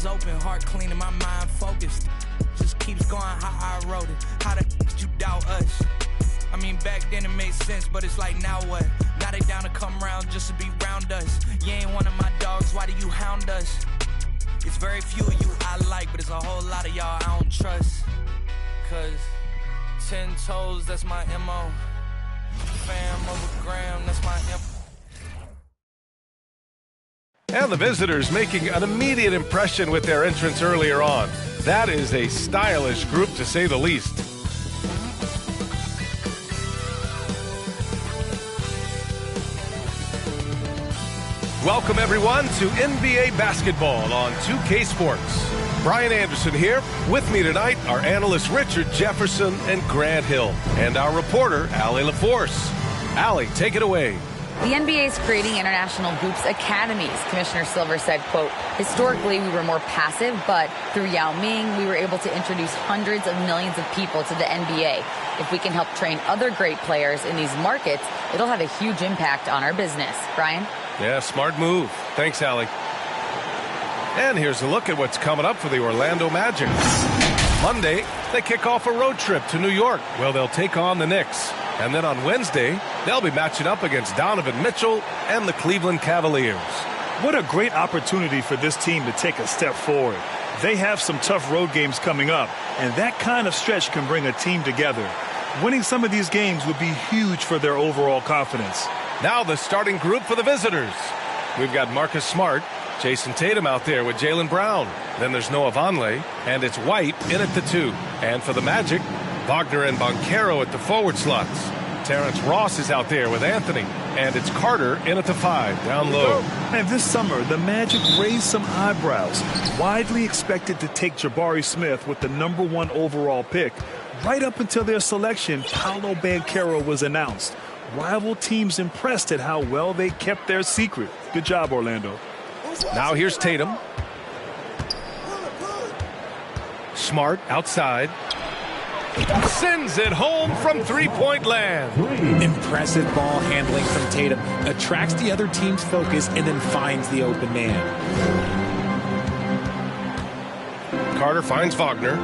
eyes open, heart clean and my mind focused. Just keeps going how I wrote it. How the you doubt us? I mean, back then it made sense, but it's like, now what? Now they down to come round just to be round us. You ain't one of my dogs, why do you hound us? It's very few of you I like, but it's a whole lot of y'all I don't trust. Cause 10 toes, that's my MO. Fam over gram, that's my MO. And the visitors making an immediate impression with their entrance earlier on. That is a stylish group, to say the least. Welcome, everyone, to NBA basketball on 2K Sports. Brian Anderson here. With me tonight are analysts Richard Jefferson and Grant Hill, and our reporter, Allie LaForce. Allie, take it away. The NBA is creating international hoops academies. Commissioner Silver said, quote, historically, we were more passive, but through Yao Ming, we were able to introduce hundreds of millions of people to the NBA. If we can help train other great players in these markets, it'll have a huge impact on our business. Brian? Yeah, smart move. Thanks, Allie. And here's a look at what's coming up for the Orlando Magic. Monday, they kick off a road trip to New York. Well, they'll take on the Knicks. And then on Wednesday, they'll be matching up against Donovan Mitchell and the Cleveland Cavaliers. What a great opportunity for this team to take a step forward. They have some tough road games coming up, and that kind of stretch can bring a team together. Winning some of these games would be huge for their overall confidence. Now the starting group for the visitors. We've got Marcus Smart, Jason Tatum out there with Jaylen Brown. Then there's Noah Vonleh, and it's White in at the 2. And for the Magic, Wagner and Banchero at the forward slots. Terrence Ross is out there with Anthony, and it's Carter in at the 5, down low. And this summer, the Magic raised some eyebrows. Widely expected to take Jabari Smith with the #1 overall pick. Right up until their selection, Paolo Banchero was announced. Rival teams impressed at how well they kept their secret. Good job, Orlando. Now here's Tatum. Smart outside. Sends it home from three-point land. Impressive ball handling from Tatum. Attracts the other team's focus and then finds the open man. Carter finds Wagner.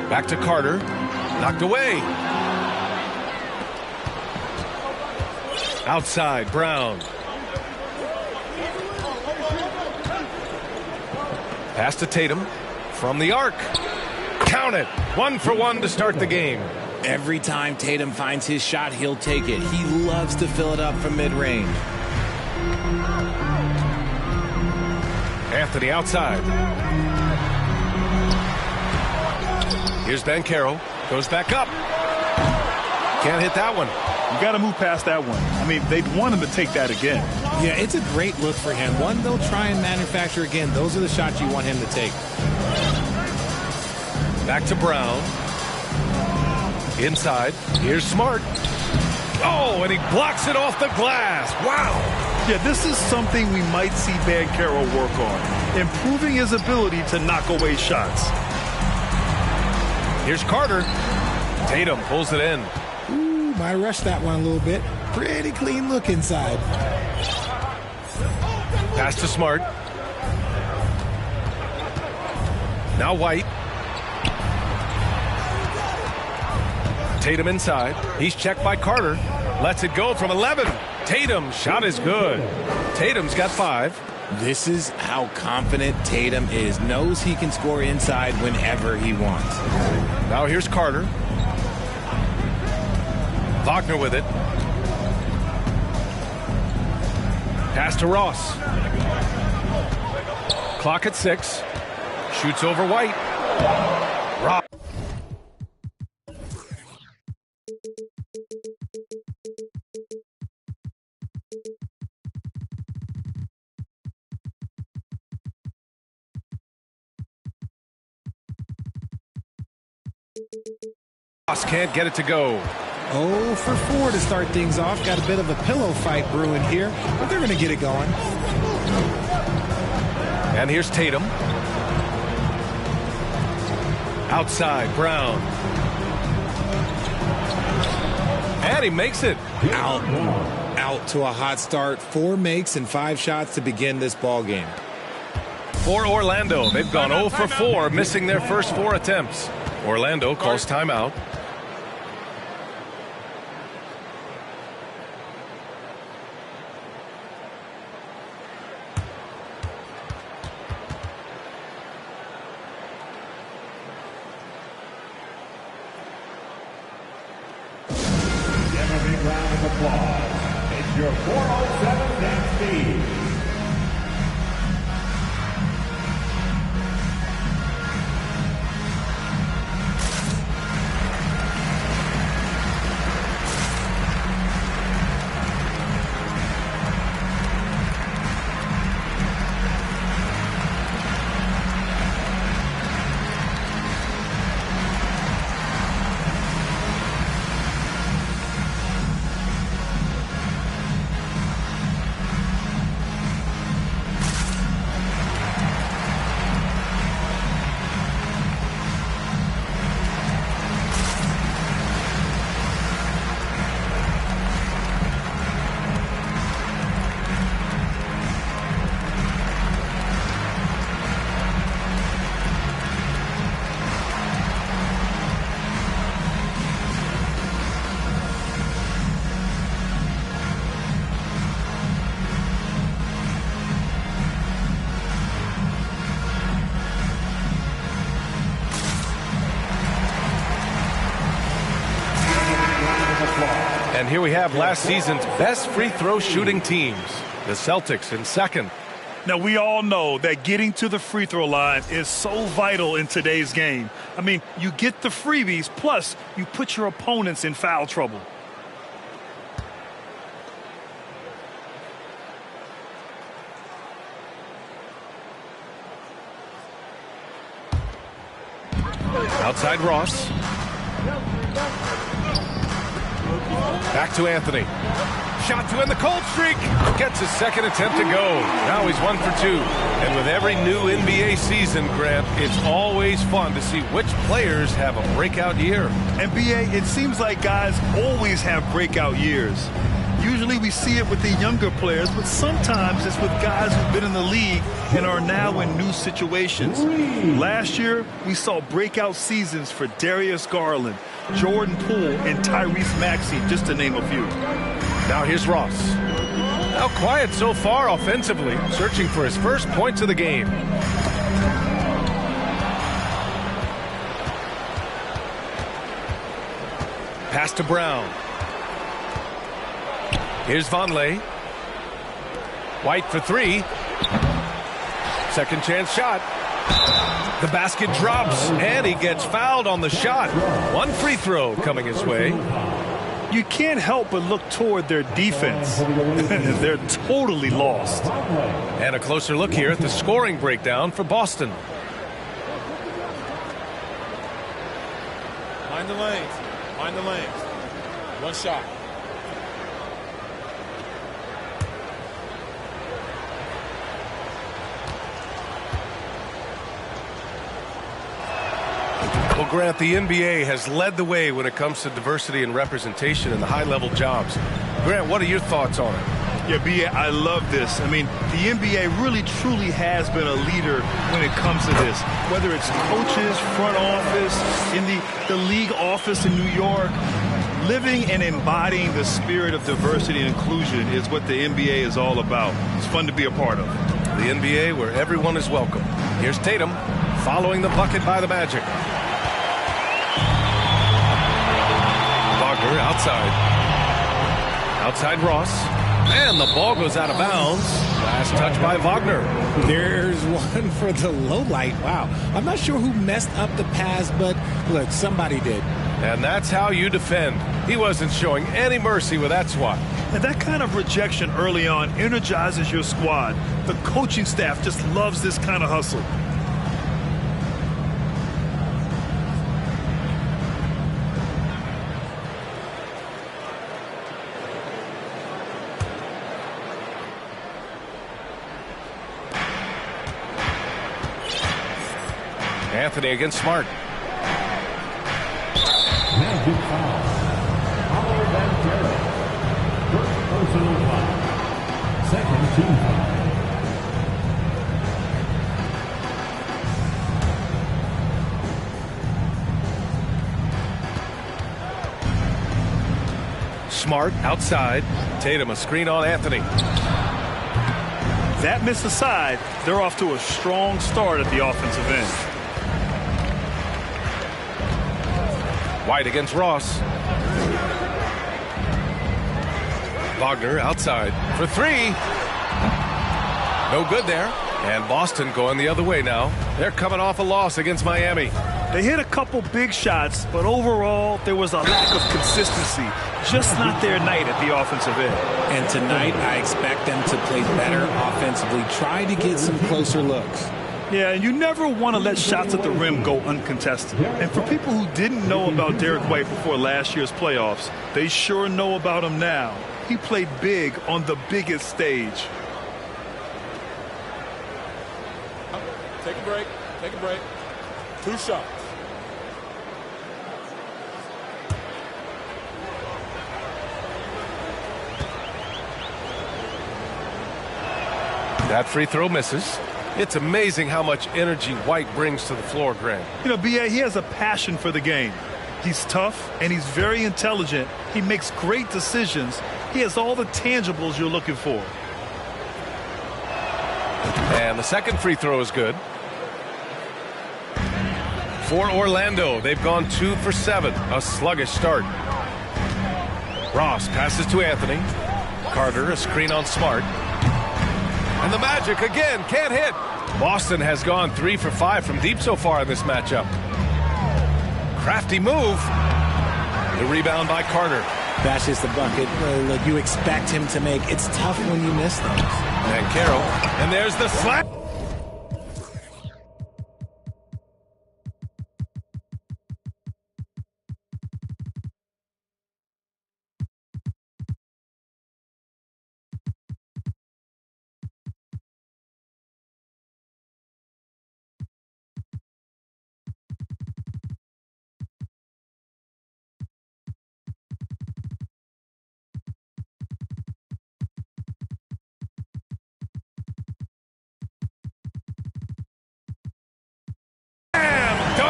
Back to Carter. Knocked away. Outside, Brown. Pass to Tatum from the arc. Count it. 1 for 1 to start the game. Every time Tatum finds his shot, he'll take it. He loves to fill it up from mid-range. Anthony outside. Here's Banchero. Goes back up. Can't hit that one. You got to move past that one. I mean, they'd want him to take that again. Yeah, it's a great look for him. One they'll try and manufacture again. Those are the shots you want him to take. Back to Brown. Inside. Here's Smart. Oh, and he blocks it off the glass. Wow. Yeah, this is something we might see Banchero work on. Improving his ability to knock away shots. Here's Carter. Tatum pulls it in. Ooh, might rush that one a little bit. Pretty clean look inside. Pass to Smart. Now White. Tatum inside. He's checked by Carter. Lets it go from 11. Tatum, shot is good. Tatum's got 5. This is how confident Tatum is. Knows he can score inside whenever he wants. Now here's Carter. Wagner with it. Pass to Ross. Clock at 6. Shoots over White. Ross. Can't get it to go. 0 for 4 to start things off. Got a bit of a pillow fight brewing here, but they're going to get it going. And here's Tatum. Outside, Brown. And he makes it. Out to a hot start. 4 makes and 5 shots to begin this ball game. For Orlando, they've gone 0 for 4, missing their first 4 attempts. Orlando calls timeout. Round of applause. It's your 407 dance team. And here we have last season's best free throw shooting teams, the Celtics in second. Now, we all know that getting to the free throw line is so vital in today's game. I mean, you get the freebies, plus you put your opponents in foul trouble. Outside Ross. Back to Anthony. Shot to end the cold streak. Gets his second attempt to go. Now he's 1 for 2. And with every new NBA season, Grant, it's always fun to see which players have a breakout year. NBA, it seems like guys always have breakout years. Usually we see it with the younger players, but sometimes it's with guys who've been in the league and are now in new situations. Last year, we saw breakout seasons for Darius Garland, Jordan Poole, and Tyrese Maxey, just to name a few. Now here's Ross. Now quiet so far offensively, searching for his first points of the game. Pass to Brown. Here's Vonleh. White for 3. Second chance shot. The basket drops, and he gets fouled on the shot. One free throw coming his way. You can't help but look toward their defense. They're totally lost. And a closer look here at the scoring breakdown for Boston. Mind the lanes. Mind the lanes. One shot. Well, Grant, the NBA has led the way when it comes to diversity and representation in the high-level jobs. Grant, what are your thoughts on it? Yeah, B.A., I love this. I mean, the NBA really, truly has been a leader when it comes to this. Whether it's coaches, front office, in the league office in New York, living and embodying the spirit of diversity and inclusion is what the NBA is all about. It's fun to be a part of. The NBA where everyone is welcome. Here's Tatum following the bucket by the Magic. Wagner outside Ross, and the ball goes out of bounds. Last touch by Wagner. There's one for the low light. Wow, I'm not sure who messed up the pass, but look, somebody did. And that's how you defend. He wasn't showing any mercy with that swat. And that kind of rejection early on energizes your squad. The coaching staff just loves this kind of hustle. Anthony against Smart. Magic foul. Follow Banchero. First personal foul. Second team foul. Smart outside. Tatum a screen on Anthony. That miss aside, they're off to a strong start at the offensive end. White against Ross. Wagner outside for three. No good there. And Boston going the other way now. They're coming off a loss against Miami. They hit a couple big shots, but overall, there was a lack of consistency. Just not their night at the offensive end. And tonight, I expect them to play better offensively. Try to get some closer looks. Yeah, and you never want to let shots at the rim go uncontested. And for people who didn't know about Derek White before last year's playoffs, they sure know about him now. He played big on the biggest stage. Take a break. Take a break. 2 shots. That free throw misses. It's amazing how much energy White brings to the floor, Grant. You know, B.A., he has a passion for the game. He's tough, and he's very intelligent. He makes great decisions. He has all the tangibles you're looking for. And the second free throw is good. For Orlando, they've gone 2 for 7. A sluggish start. Ross passes to Anthony. Carter, a screen on Smart. And the Magic again can't hit. Boston has gone 3 for 5 from deep so far in this matchup. Crafty move. The rebound by Carter. That's just the bucket look you expect him to make. It's tough when you miss those. And Carroll. And there's the slap.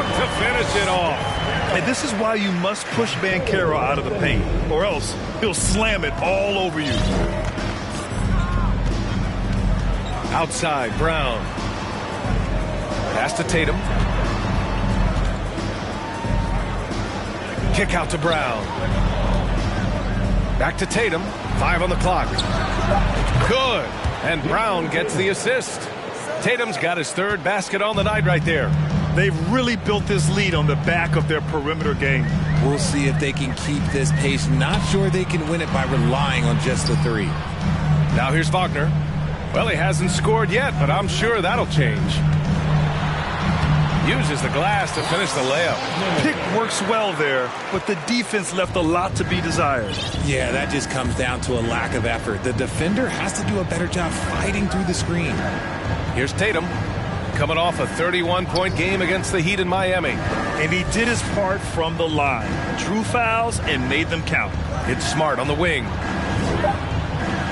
To finish it off. And this is why you must push Banchero out of the paint, or else he'll slam it all over you. Outside, Brown. Pass to Tatum. Kick out to Brown. Back to Tatum. 5 on the clock. Good. And Brown gets the assist. Tatum's got his 3rd basket on the night right there. They've really built this lead on the back of their perimeter game. We'll see if they can keep this pace. Not sure they can win it by relying on just the 3. Now here's Wagner. Well, he hasn't scored yet, but I'm sure that'll change. Uses the glass to finish the layup. Pick works well there, but the defense left a lot to be desired. Yeah, that just comes down to a lack of effort. The defender has to do a better job fighting through the screen. Here's Tatum. Coming off a 31-point game against the Heat in Miami. And he did his part from the line. Drew fouls and made them count. It's Smart on the wing.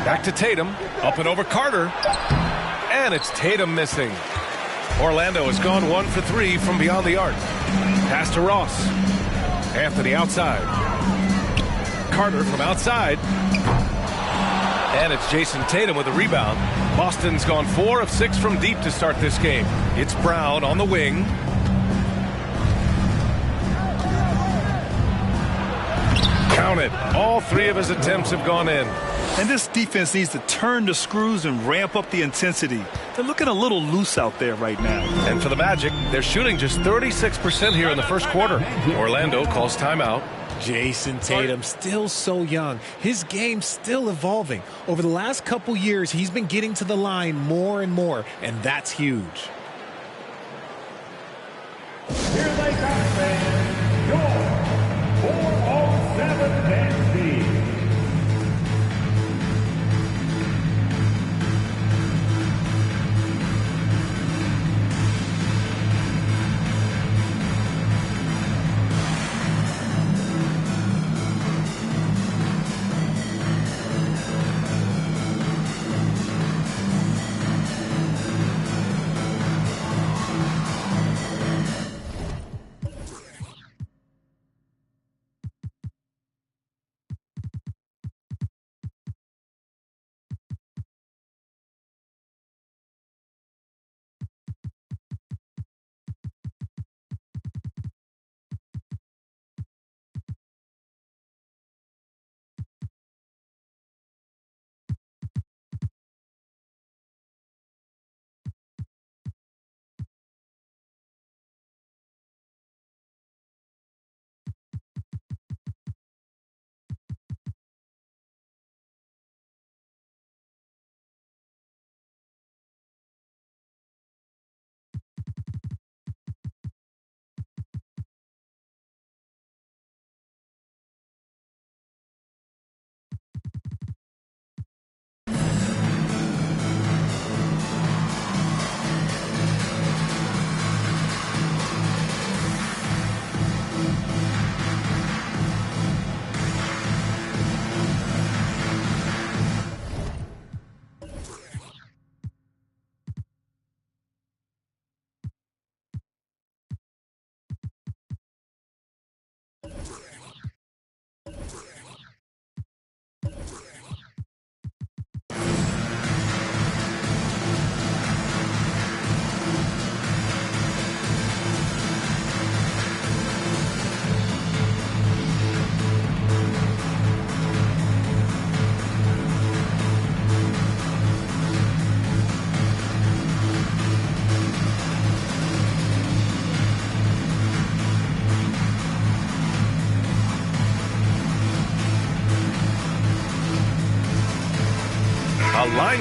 Back to Tatum. Up and over Carter. And it's Tatum missing. Orlando has gone 1 for 3 from beyond the arc. Pass to Ross. Anthony outside. Carter from outside. And it's Jason Tatum with a rebound. Boston's gone 4 of 6 from deep to start this game. It's Brown on the wing. Count it. All 3 of his attempts have gone in. And this defense needs to turn the screws and ramp up the intensity. They're looking a little loose out there right now. And for the Magic, they're shooting just 36% here in the first quarter. Orlando calls timeout. Jason Tatum, still so young. His game's still evolving. Over the last couple years, he's been getting to the line more and more, and that's huge. Here they come, fans. Your 407 MyNBA.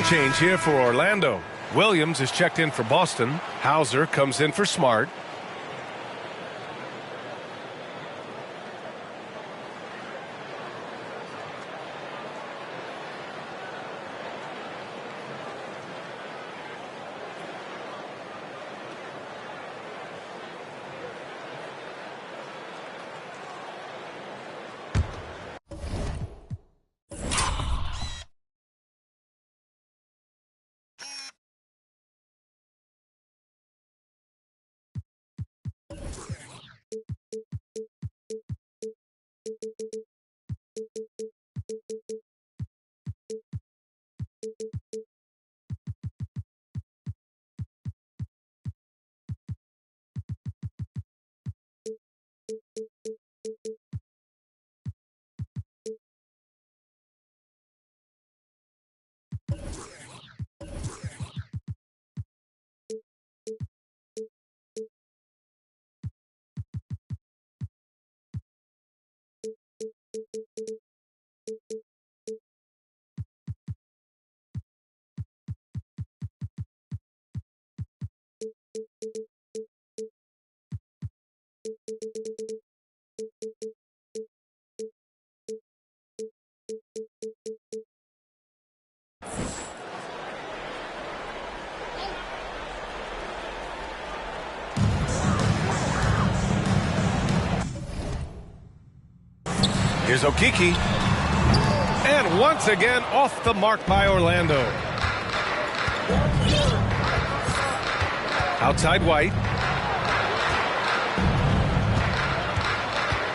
Team change here for Orlando. Williams is checked in for Boston. Hauser comes in for Smart. Here's Okeke. And once again, off the mark by Orlando. Outside White.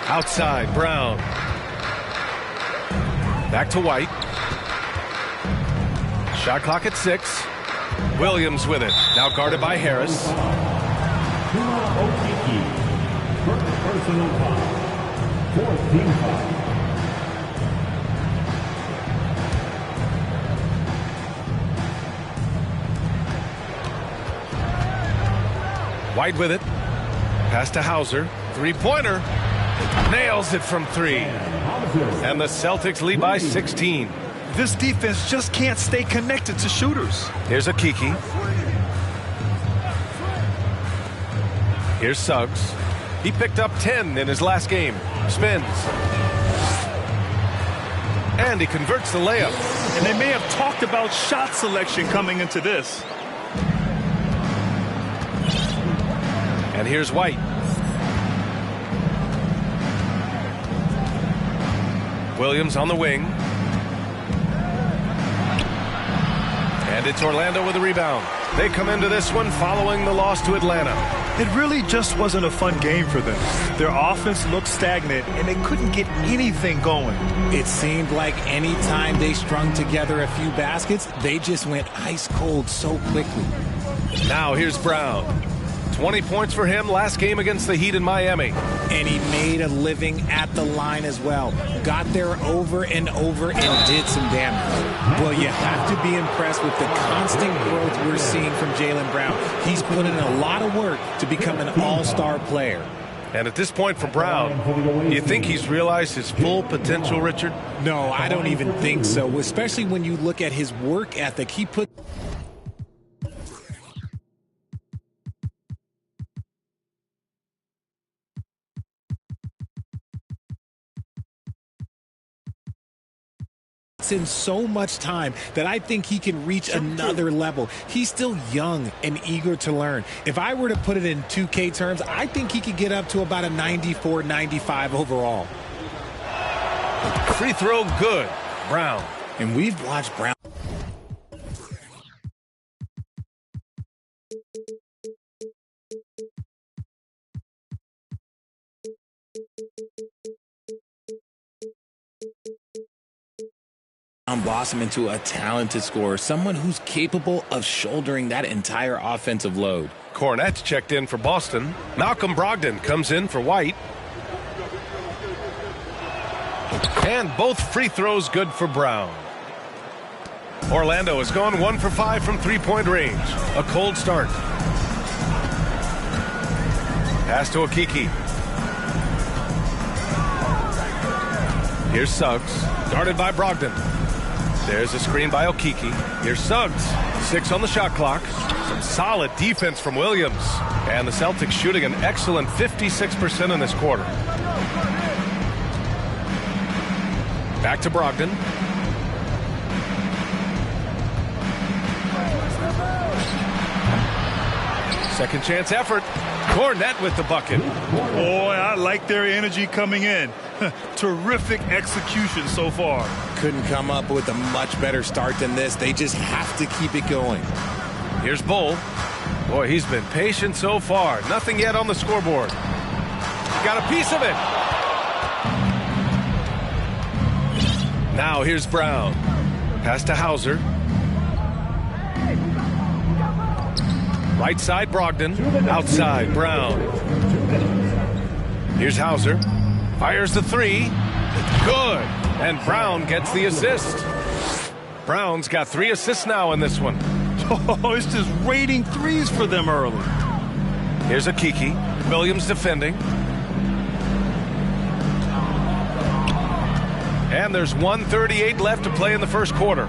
Outside Brown. Back to White. Shot clock at 6. Williams with it. Now guarded by Harris. Personal foul. 4th team foul. White with it. Pass to Hauser. Three-pointer. Nails it from 3. And the Celtics lead by 16. This defense just can't stay connected to shooters. Here's Okeke. Here's Suggs. He picked up 10 in his last game. Spins. And he converts the layup. And they may have talked about shot selection coming into this. And here's White. Williams on the wing. And it's Orlando with a rebound. They come into this one following the loss to Atlanta. It really just wasn't a fun game for them. Their offense looked stagnant, and they couldn't get anything going. It seemed like any time they strung together a few baskets, they just went ice cold so quickly. Now here's Brown. 20 points for him last game against the Heat in Miami. And he made a living at the line as well. Got there over and over and did some damage. Well, you have to be impressed with the constant growth we're seeing from Jaylen Brown. He's put in a lot of work to become an all-star player. And at this point for Brown, do you think he's realized his full potential, Richard? No, I don't even think so, especially when you look at his work ethic. He put in so much time that I think he can reach another level. He's still young and eager to learn. If I were to put it in 2K terms, I think he could get up to about a 94, 95 overall. Free throw good. Brown. And we've watched Brown. Blossom into a talented scorer, someone who's capable of shouldering that entire offensive load. Cornette checked in for Boston. Malcolm Brogdon comes in for White. And both free throws good for Brown. Orlando has gone 1 for 5 from three-point range. A cold start. Pass to Okeke. Here's Suggs, guarded by Brogdon. There's a screen by Okiki. Here's Suggs. 6 on the shot clock. Some solid defense from Williams. And the Celtics shooting an excellent 56% in this quarter. Back to Brogdon. Second chance effort. Cornette with the bucket. Boy, I like their energy coming in. Terrific execution so far. Couldn't come up with a much better start than this. They just have to keep it going. Here's Bull. Boy, he's been patient so far. Nothing yet on the scoreboard. He got a piece of it. Now here's Brown. Pass to Hauser. Right side, Brogdon. Outside, Brown. Here's Hauser. Fires the three. Good. And Brown gets the assist. Brown's got 3 assists now in this one. Oh, it's just raiding threes for them early. Here's Okiki. Williams defending. And there's 1:38 left to play in the first quarter.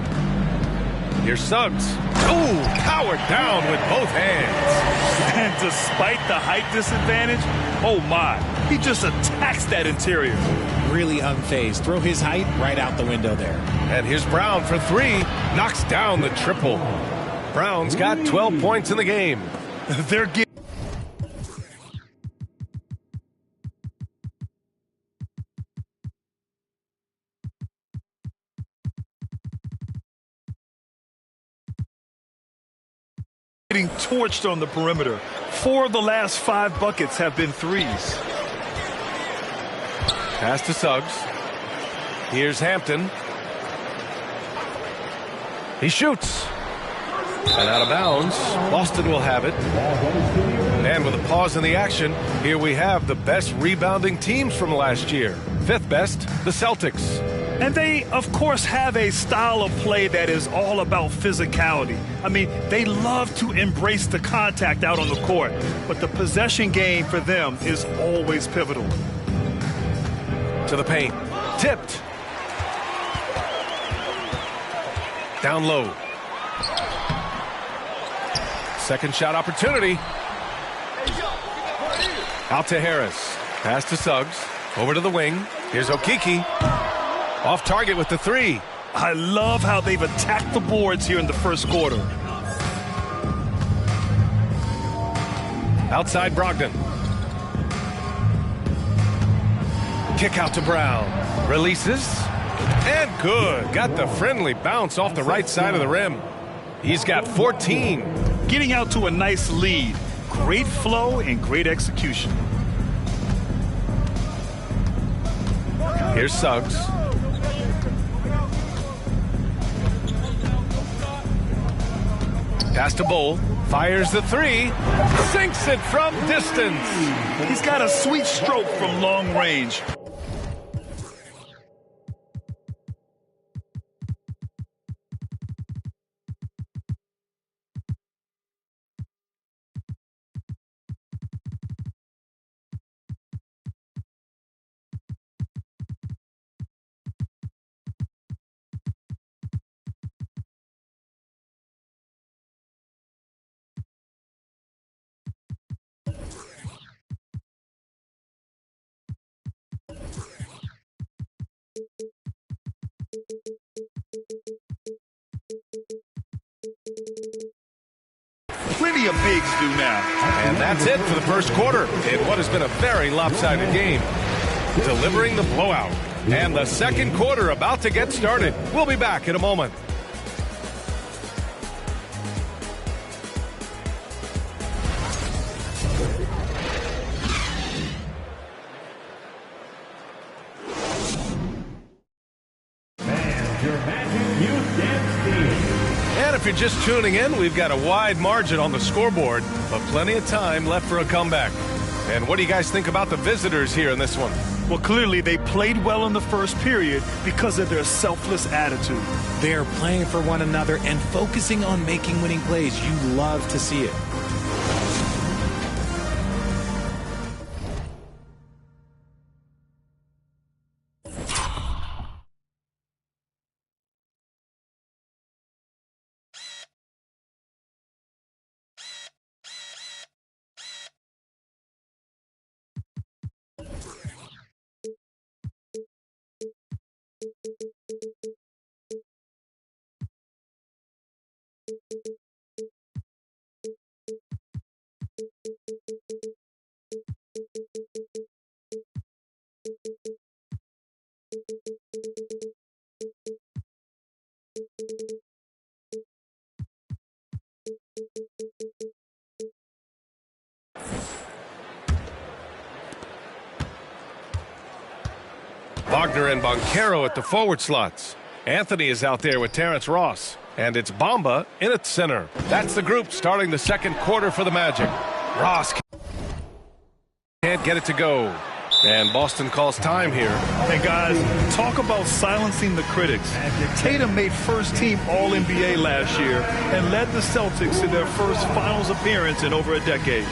Here's Suggs. Ooh, powered down with both hands. And despite the height disadvantage, oh my, he just attacks that interior. Really unfazed. Throw his height right out the window there. And here's Brown for 3. Knocks down the triple. Brown's got 12 points in the game. They're getting torched on the perimeter. 4 of the last 5 buckets have been threes. Pass to Suggs. Here's Hampton. He shoots. And out of bounds. Boston will have it. And with a pause in the action, here we have the best rebounding teams from last year. 5th best, the Celtics. And they, of course, have a style of play that is all about physicality. I mean, they love to embrace the contact out on the court, but the possession game for them is always pivotal. To the paint. Tipped. Down low. Second shot opportunity. Out to Harris. Pass to Suggs. Over to the wing. Here's Okiki. Off target with the 3. I love how they've attacked the boards here in the first quarter. Outside Brogdon. Kick out to Brown. Releases. And good. Got the friendly bounce off the right side of the rim. He's got 14. Getting out to a nice lead. Great flow and great execution. Here's Suggs. Pass to Bull. Fires the 3. Sinks it from distance. He's got a sweet stroke from long range. Plenty of bigs do now. And that's it for the first quarter in what has been a very lopsided game. Delivering the blowout. And the second quarter about to get started. We'll be back in a moment. And if you're just tuning in, we've got a wide margin on the scoreboard, but plenty of time left for a comeback. And what do you guys think about the visitors here in this one? Well, clearly they played well in the first period because of their selfless attitude. They're playing for one another and focusing on making winning plays. You love to see it. Wagner and Banchero at the forward slots. Anthony is out there with Terrence Ross. And it's Bamba in at center. That's the group starting the second quarter for the Magic. Ross can't get it to go. And Boston calls time here. Hey, guys, talk about silencing the critics. Tatum made first-team All-NBA last year and led the Celtics to their first finals appearance in over a decade.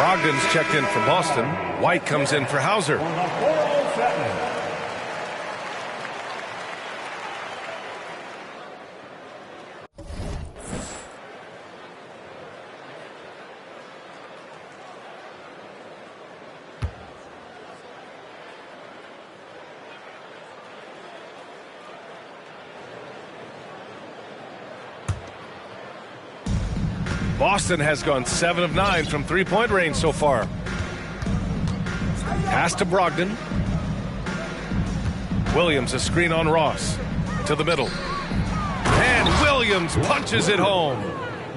Brogdon's checked in for Boston. White comes in for Hauser. Boston has gone 7 of 9 from three-point range so far. Pass to Brogdon. Williams a screen on Ross. To the middle. And Williams punches it home.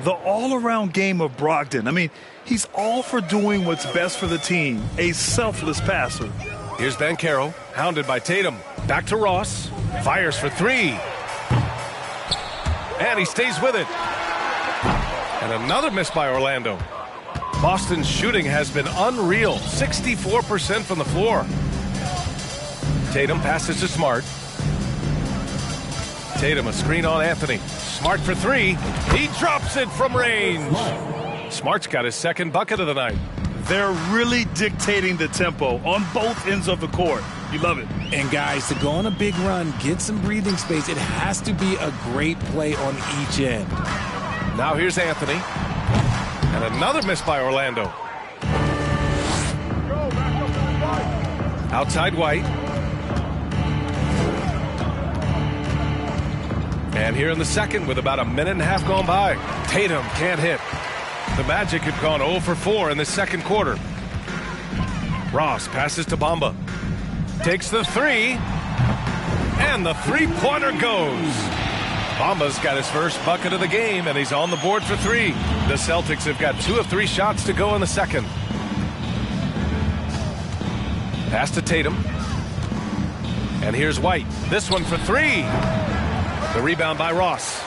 The all-around game of Brogdon. I mean, he's all for doing what's best for the team. A selfless passer. Here's Banchero, hounded by Tatum. Back to Ross. Fires for three. And he stays with it. And another miss by Orlando. Boston's shooting has been unreal. 64% from the floor. Tatum passes to Smart. Tatum a screen on Anthony. Smart for three. He drops it from range. Smart's got his second bucket of the night. They're really dictating the tempo on both ends of the court. You love it. And guys, to go on a big run, get some breathing space, it has to be a great play on each end. Now here's Anthony. And another miss by Orlando. Outside White. And here in the second with about a minute and a half gone by. Tatum can't hit. The Magic have gone 0 for 4 in the second quarter. Ross passes to Bamba. Takes the three. And the three-pointer goes. Bamba's got his first bucket of the game, and he's on the board for three. The Celtics have got 2 of 3 shots to go in the second. Pass to Tatum. And here's White. This one for three. The rebound by Ross.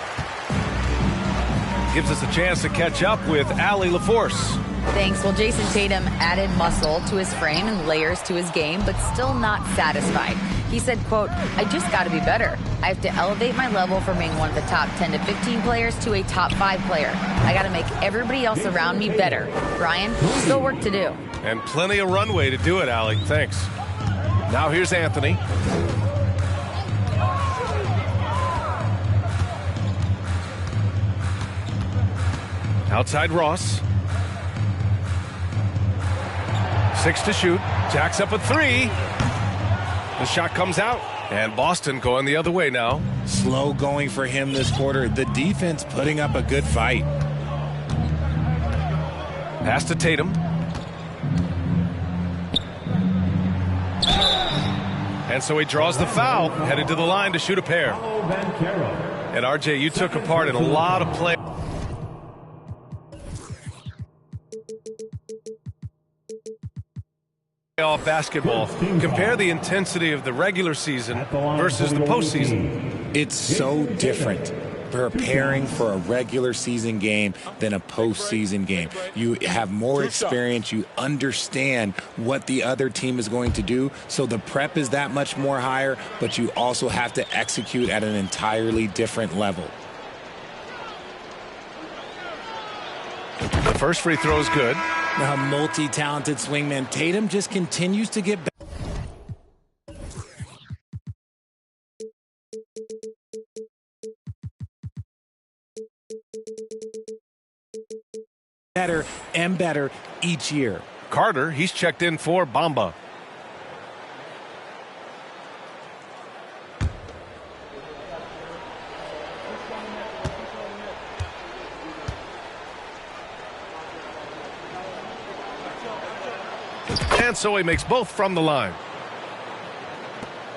Gives us a chance to catch up with Allie LaForce. Thanks. Well, Jason Tatum added muscle to his frame and layers to his game, but still not satisfied. He said, quote, "I just got to be better. I have to elevate my level from being one of the top 10 to 15 players to a top 5 player. I got to make everybody else around me better. Brian, still work to do." And plenty of runway to do it, Allie. Thanks. Now here's Anthony. Outside Ross. 6 to shoot. Jacks up a three. The shot comes out. And Boston going the other way now. Slow going for him this quarter. The defense putting up a good fight. Pass to Tatum. And so he draws the foul. Headed to the line to shoot a pair. And RJ, you took a part in a lot of play. Playoff basketball. Compare the intensity of the regular season versus the postseason. It's so different preparing for a regular season game than a postseason game. You have more experience. You understand what the other team is going to do. So the prep is that much more higher, but you also have to execute at an entirely different level. The first free throw is good. A multi-talented swingman. Tatum just continues to get better and better each year. Carter, he's checked in for Bamba. And so he makes both from the line.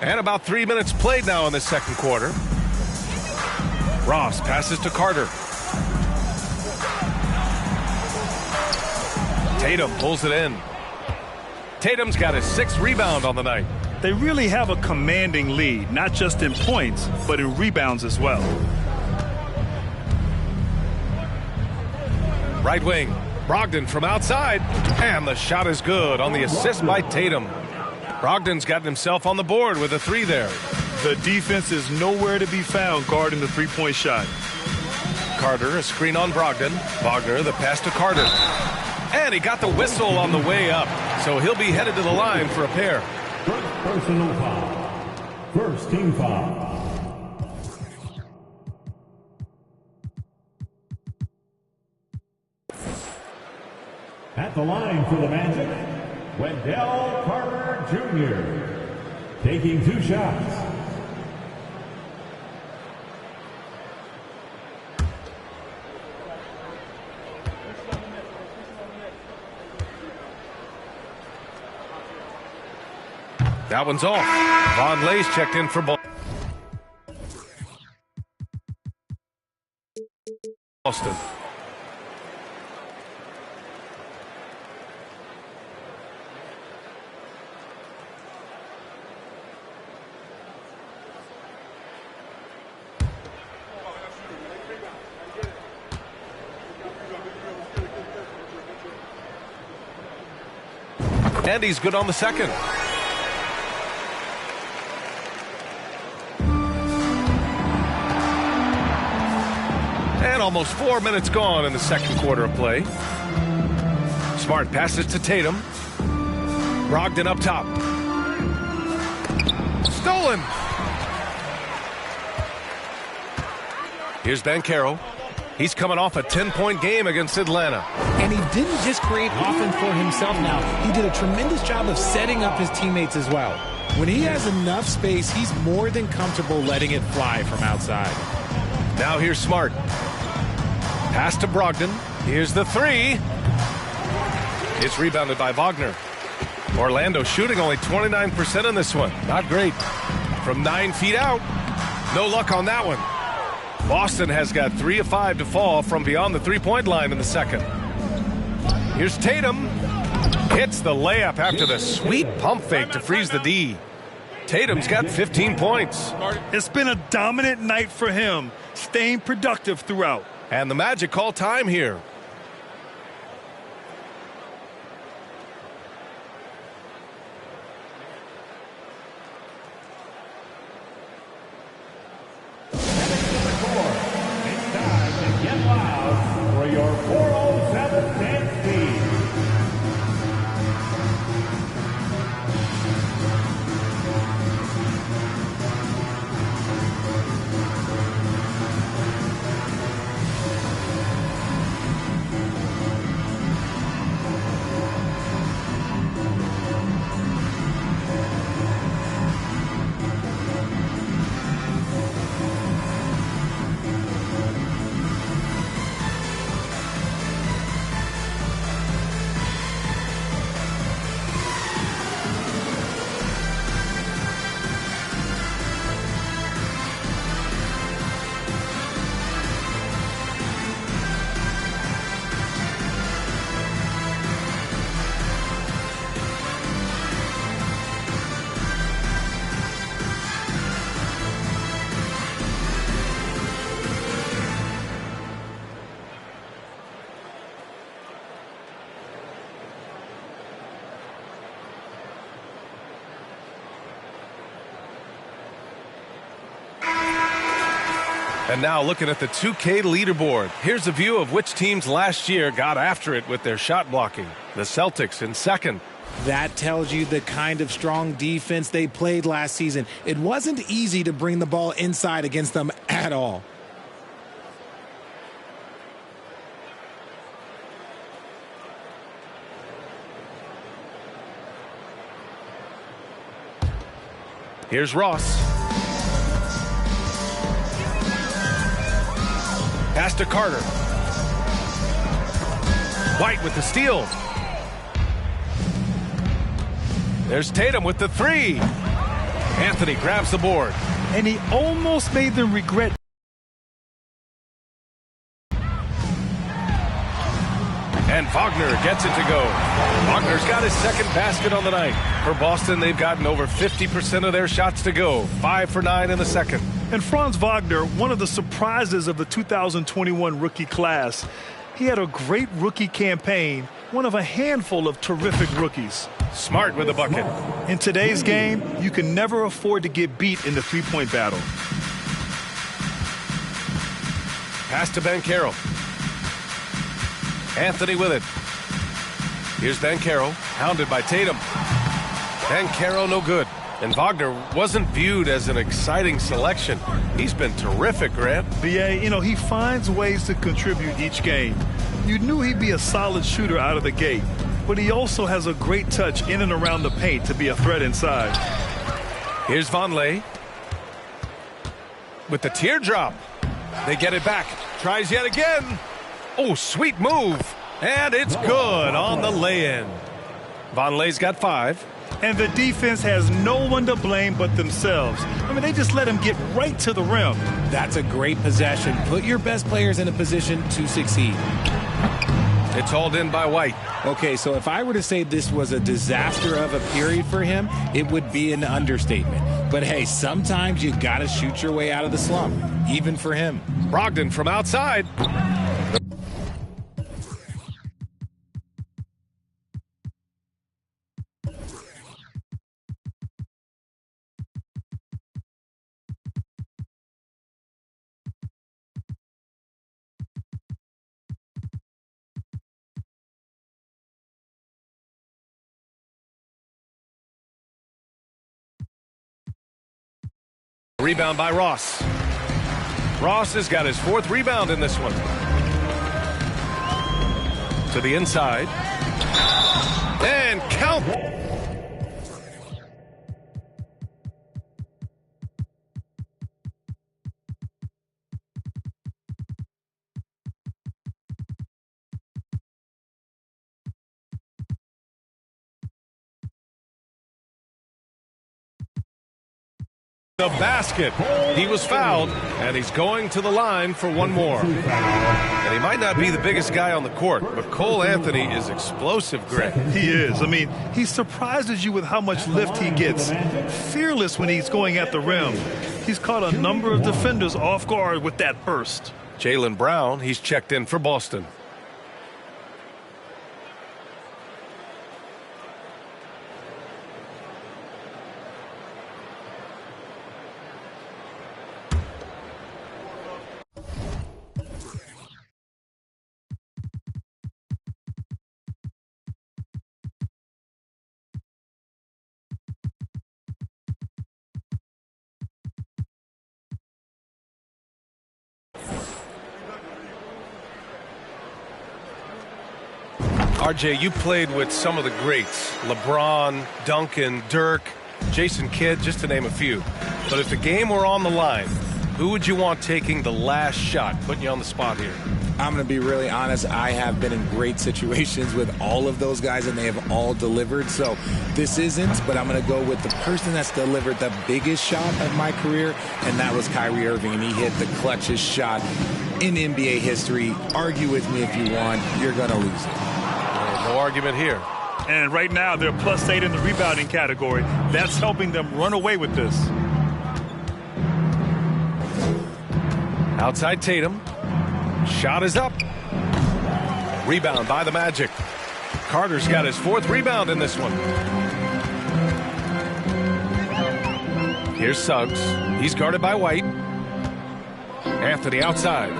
And about 3 minutes played now in the second quarter. Ross passes to Carter. Tatum pulls it in. Tatum's got his 6th rebound on the night. They really have a commanding lead, not just in points, but in rebounds as well. Right wing. Brogdon from outside, and the shot is good on the assist by Tatum. Brogdon's gotten himself on the board with a 3 there. The defense is nowhere to be found guarding the three-point shot. Carter, a screen on Brogdon. Wagner, the pass to Carter. And he got the whistle on the way up, so he'll be headed to the line for a pair. First personal foul. First team foul. At the line for the Magic, Wendell Carter Jr. taking 2 shots. That one's off. Von Lay's checked in for Boston. And he's good on the second. And almost 4 minutes gone in the second quarter of play. Smart passes to Tatum. Brogdon up top. Stolen. Here's Banchero. He's coming off a 10-point game against Atlanta. And he didn't just create offense for himself now. He did a tremendous job of setting up his teammates as well. When he has enough space, he's more than comfortable letting it fly from outside. Now here's Smart. Pass to Brogdon. Here's the 3. It's rebounded by Wagner. Orlando shooting only 29% in this one. Not great. From 9 feet out. No luck on that one. Boston has got 3 of 5 to fall from beyond the three-point line in the second. Here's Tatum. Hits the layup after the sweet pump fake to freeze the D. Tatum's got 15 points. It's been a dominant night for him, staying productive throughout. And the Magic call time here. And now looking at the 2K leaderboard. Here's a view of which teams last year got after it with their shot blocking. The Celtics in second. That tells you the kind of strong defense they played last season. It wasn't easy to bring the ball inside against them at all. Here's Ross. Pass to Carter. White with the steal. There's Tatum with the three. Anthony grabs the board. And he almost made them regret. And Wagner gets it to go. Wagner's got his second basket on the night. For Boston, they've gotten over 50% of their shots to go. 5 for 9 in the second. And Franz Wagner, one of the surprises of the 2021 rookie class. He had a great rookie campaign, one of a handful of terrific rookies. Smart with the bucket. In today's game, you can never afford to get beat in the three-point battle. Pass to Banchero. Anthony with it. Here's Banchero, hounded by Tatum. Banchero no good. And Wagner wasn't viewed as an exciting selection. He's been terrific, Grant. BA, he finds ways to contribute each game. You knew he'd be a solid shooter out of the gate, but he also has a great touch in and around the paint to be a threat inside. Here's Vonleh with the teardrop. They get it back. Tries yet again. Oh, sweet move. And it's good on the lay-in. Vonleh's got 5. And the defense has no one to blame but themselves. They just let him get right to the rim. That's a great possession. Put your best players in a position to succeed. It's hauled in by White. Okay, so if I were to say this was a disaster of a period for him, it would be an understatement. But hey, sometimes you got to shoot your way out of the slump, even for him. Brogdon from outside. Rebound by Ross. Ross has got his 4th rebound in this one. To the inside. And count. The basket. He was fouled, and he's going to the line for one more. And he might not be the biggest guy on the court, but Cole Anthony is explosive, Greg. He is. He surprises you with how much lift he gets. Fearless when he's going at the rim. He's caught a number of defenders off guard with that burst. Jaylen Brown, he's checked in for Boston. RJ, you played with some of the greats. LeBron, Duncan, Dirk, Jason Kidd, just to name a few. But if the game were on the line, who would you want taking the last shot? Putting you on the spot here. I'm going to be really honest. I have been in great situations with all of those guys, and they have all delivered. So this isn't, but I'm going to go with the person that's delivered the biggest shot of my career, and that was Kyrie Irving, and he hit the clutchest shot in NBA history. Argue with me if you want. You're going to lose it. No argument here. And right now, they're +8 in the rebounding category. That's helping them run away with this. Outside Tatum. Shot is up. Rebound by the Magic. Carter's got his 4th rebound in this one. Here's Suggs. He's guarded by White. Anthony outside.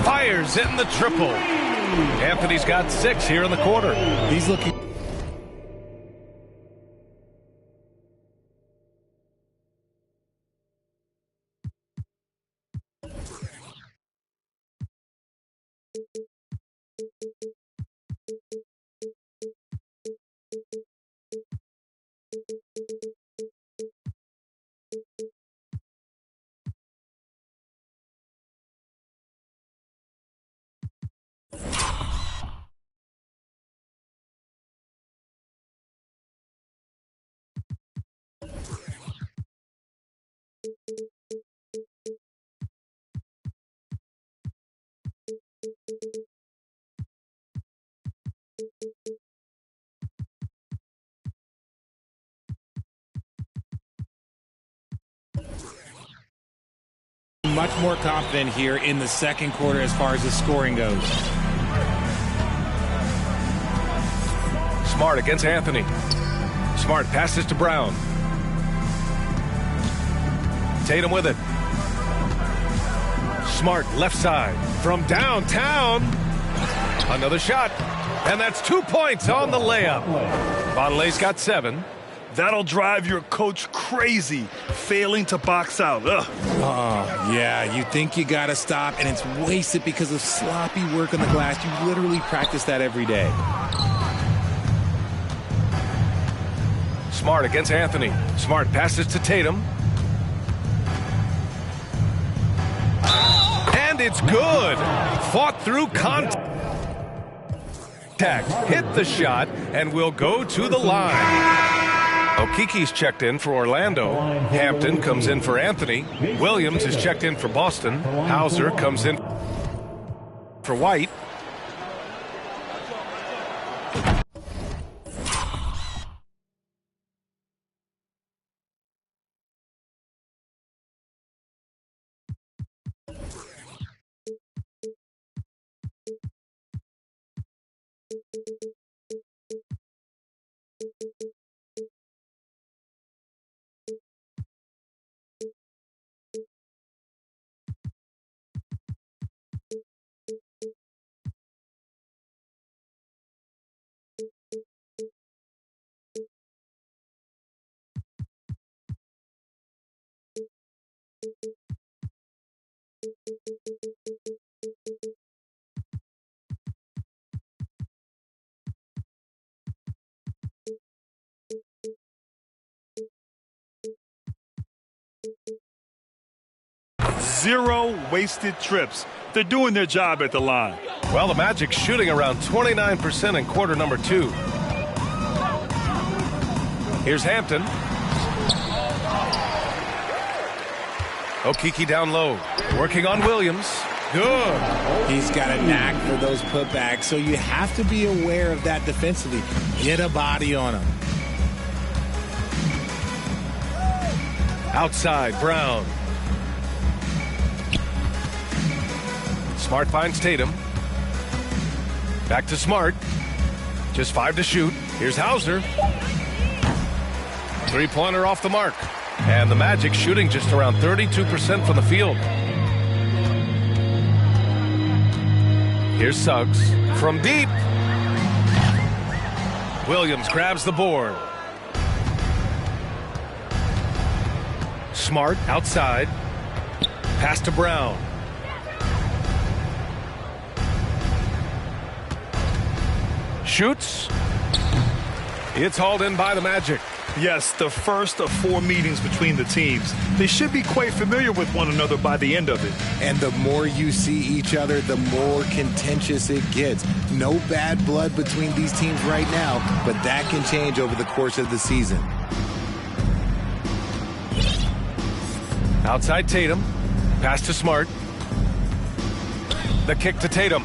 Fires in the triple. Anthony's got 6 here in the quarter. He's looking. Much more confident here in the second quarter as far as the scoring goes. Smart against Anthony. Smart passes to Brown. Tatum with it. Smart left side from downtown. Another shot. And that's 2 points on the layup. Vonleh's got 7. That'll drive your coach crazy, failing to box out. Ugh. Oh, yeah, you think you got to stop, and it's wasted because of sloppy work on the glass. You literally practice that every day. Smart against Anthony. Smart passes to Tatum. And it's good. Fought through contact. Hit the shot and will go to the line. Okiki's checked in for Orlando. Hampton comes in for Anthony. Williams is checked in for Boston. Hauser comes in for White. Zero wasted trips. They're doing their job at the line. Well, the Magic shooting around 29% in quarter number 2. Here's Hampton. Okiki down low. Working on Williams. Good. He's got a knack for those putbacks, so you have to be aware of that defensively. Get a body on him. Outside, Brown. Smart finds Tatum. Back to Smart. Just 5 to shoot. Here's Hauser. Three-pointer off the mark. And the Magic shooting just around 32% from the field. Here's Suggs from deep. Williams grabs the board. Smart outside. Pass to Brown. Shoots. It's hauled in by the Magic. Yes, the first of 4 meetings between the teams. They should be quite familiar with one another by the end of it. And the more you see each other, the more contentious it gets. No bad blood between these teams right now, but that can change over the course of the season. Outside Tatum. Pass to Smart. The kick to Tatum.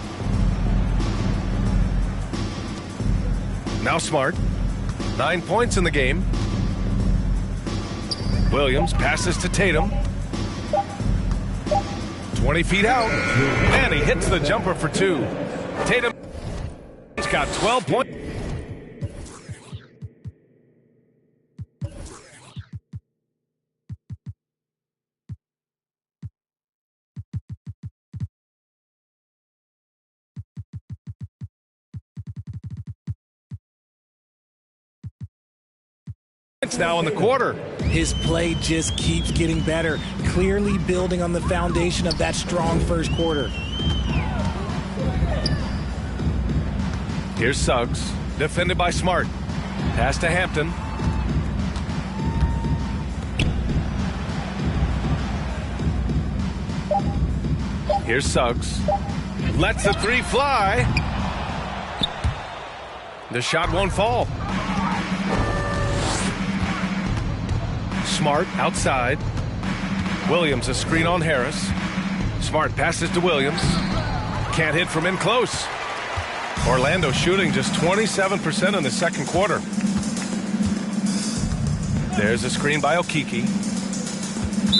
Now Smart. 9 points in the game. Williams passes to Tatum. 20 feet out. And he hits the jumper for 2. Tatum's got 12 points. It's now in the quarter. His play just keeps getting better, clearly building on the foundation of that strong first quarter. Here's Suggs, defended by Smart. Pass to Hampton. Here's Suggs. Lets the three fly. The shot won't fall. Smart outside. Williams a screen on Harris. Smart passes to Williams. Can't hit from in close. Orlando shooting just 27% in the second quarter. There's a screen by Okeke.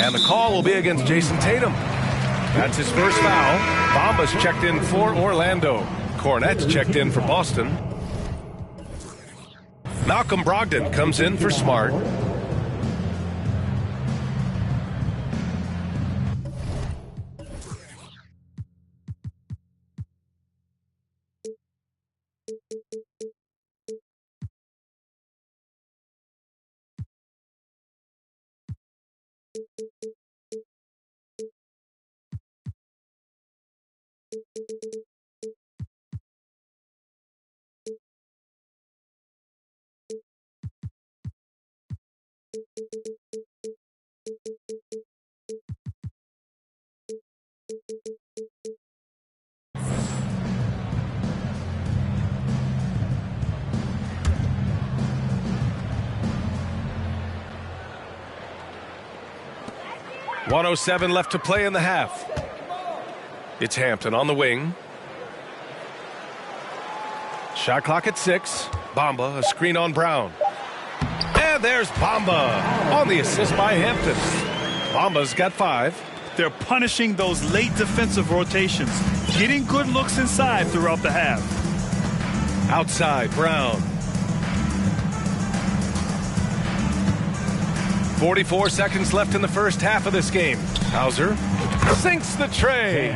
And the call will be against Jason Tatum. That's his first foul. Bamba's checked in for Orlando. Cornette's checked in for Boston. Malcolm Brogdon comes in for Smart. .107 left to play in the half. It's Hampton on the wing. Shot clock at 6. Bamba, a screen on Brown. And there's Bamba on the assist by Hampton. Bamba's got 5. They're punishing those late defensive rotations, getting good looks inside throughout the half. Outside, Brown. 44 seconds left in the first half of this game. Hauser sinks the tray.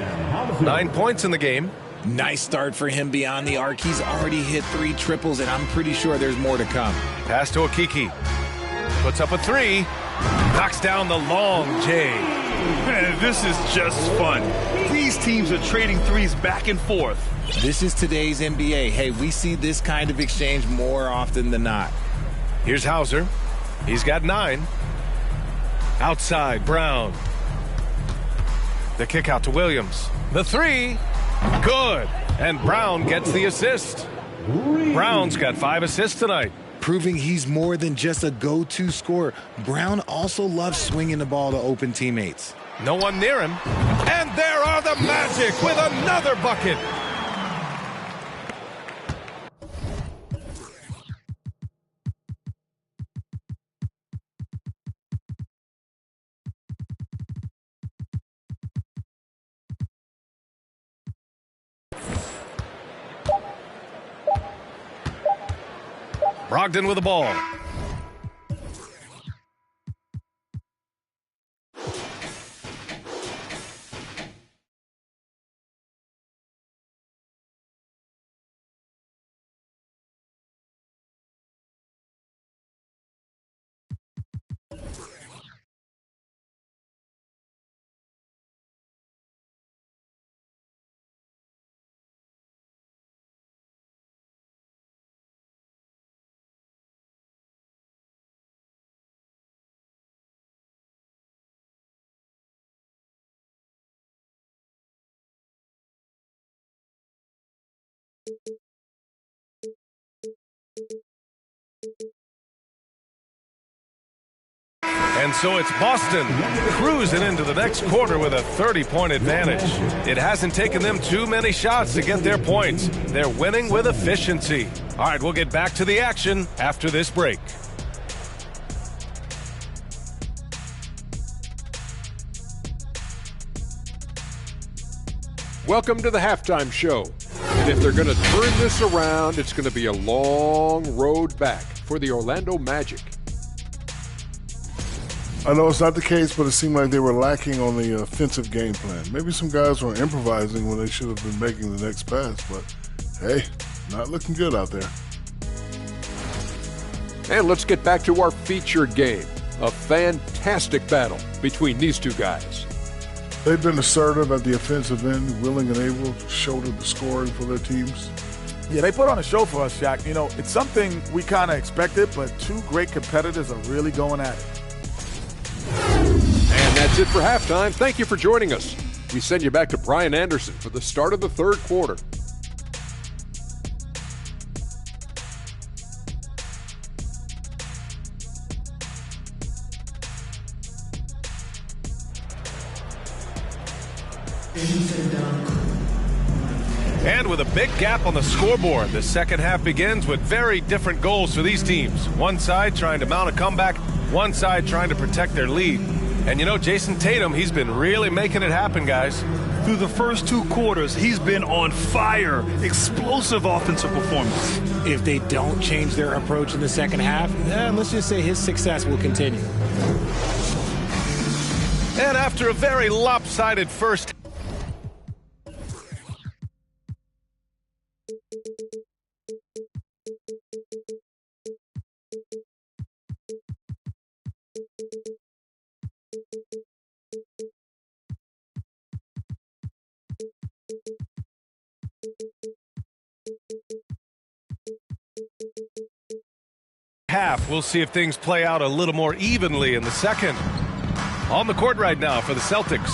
9 points in the game. Nice start for him beyond the arc. He's already hit 3 triples, and I'm pretty sure there's more to come. Pass to Okeke. Puts up a 3. Knocks down the long J. Man, this is just fun. These teams are trading threes back and forth. This is today's NBA. Hey, we see this kind of exchange more often than not. Here's Hauser. He's got 9. Outside, Brown. The kick out to Williams. The 3. Good. And Brown gets the assist. Brown's got 5 assists tonight. Proving he's more than just a go-to scorer. Brown also loves swinging the ball to open teammates. No one near him. And there are the Magic with another bucket. Brogdon with the ball. And so it's Boston cruising into the next quarter with a 30-point advantage. It hasn't taken them too many shots to get their points. They're winning with efficiency. All right, we'll get back to the action after this break. Welcome to the halftime show. And if they're going to turn this around, it's going to be a long road back for the Orlando Magic. I know it's not the case, but it seemed like they were lacking on the offensive game plan. Maybe some guys were improvising when they should have been making the next pass, but hey, not looking good out there. And let's get back to our featured game. A fantastic battle between these two guys. They've been assertive at the offensive end, willing and able to shoulder the scoring for their teams. Yeah, they put on a show for us, Shaq. You know, it's something we kind of expected, but two great competitors are really going at it. And that's it for halftime. Thank you for joining us. We send you back to Brian Anderson for the start of the third quarter. And with a big gap on the scoreboard, the second half begins with very different goals for these teams. One side trying to mount a comeback, one side trying to protect their lead. And you know, Jason Tatum, he's been really making it happen, guys. Through the first 2 quarters, he's been on fire. Explosive offensive performance. If they don't change their approach in the second half, let's just say his success will continue. And after a very lopsided first half, we'll see if things play out a little more evenly in the second. On the court right now for the Celtics,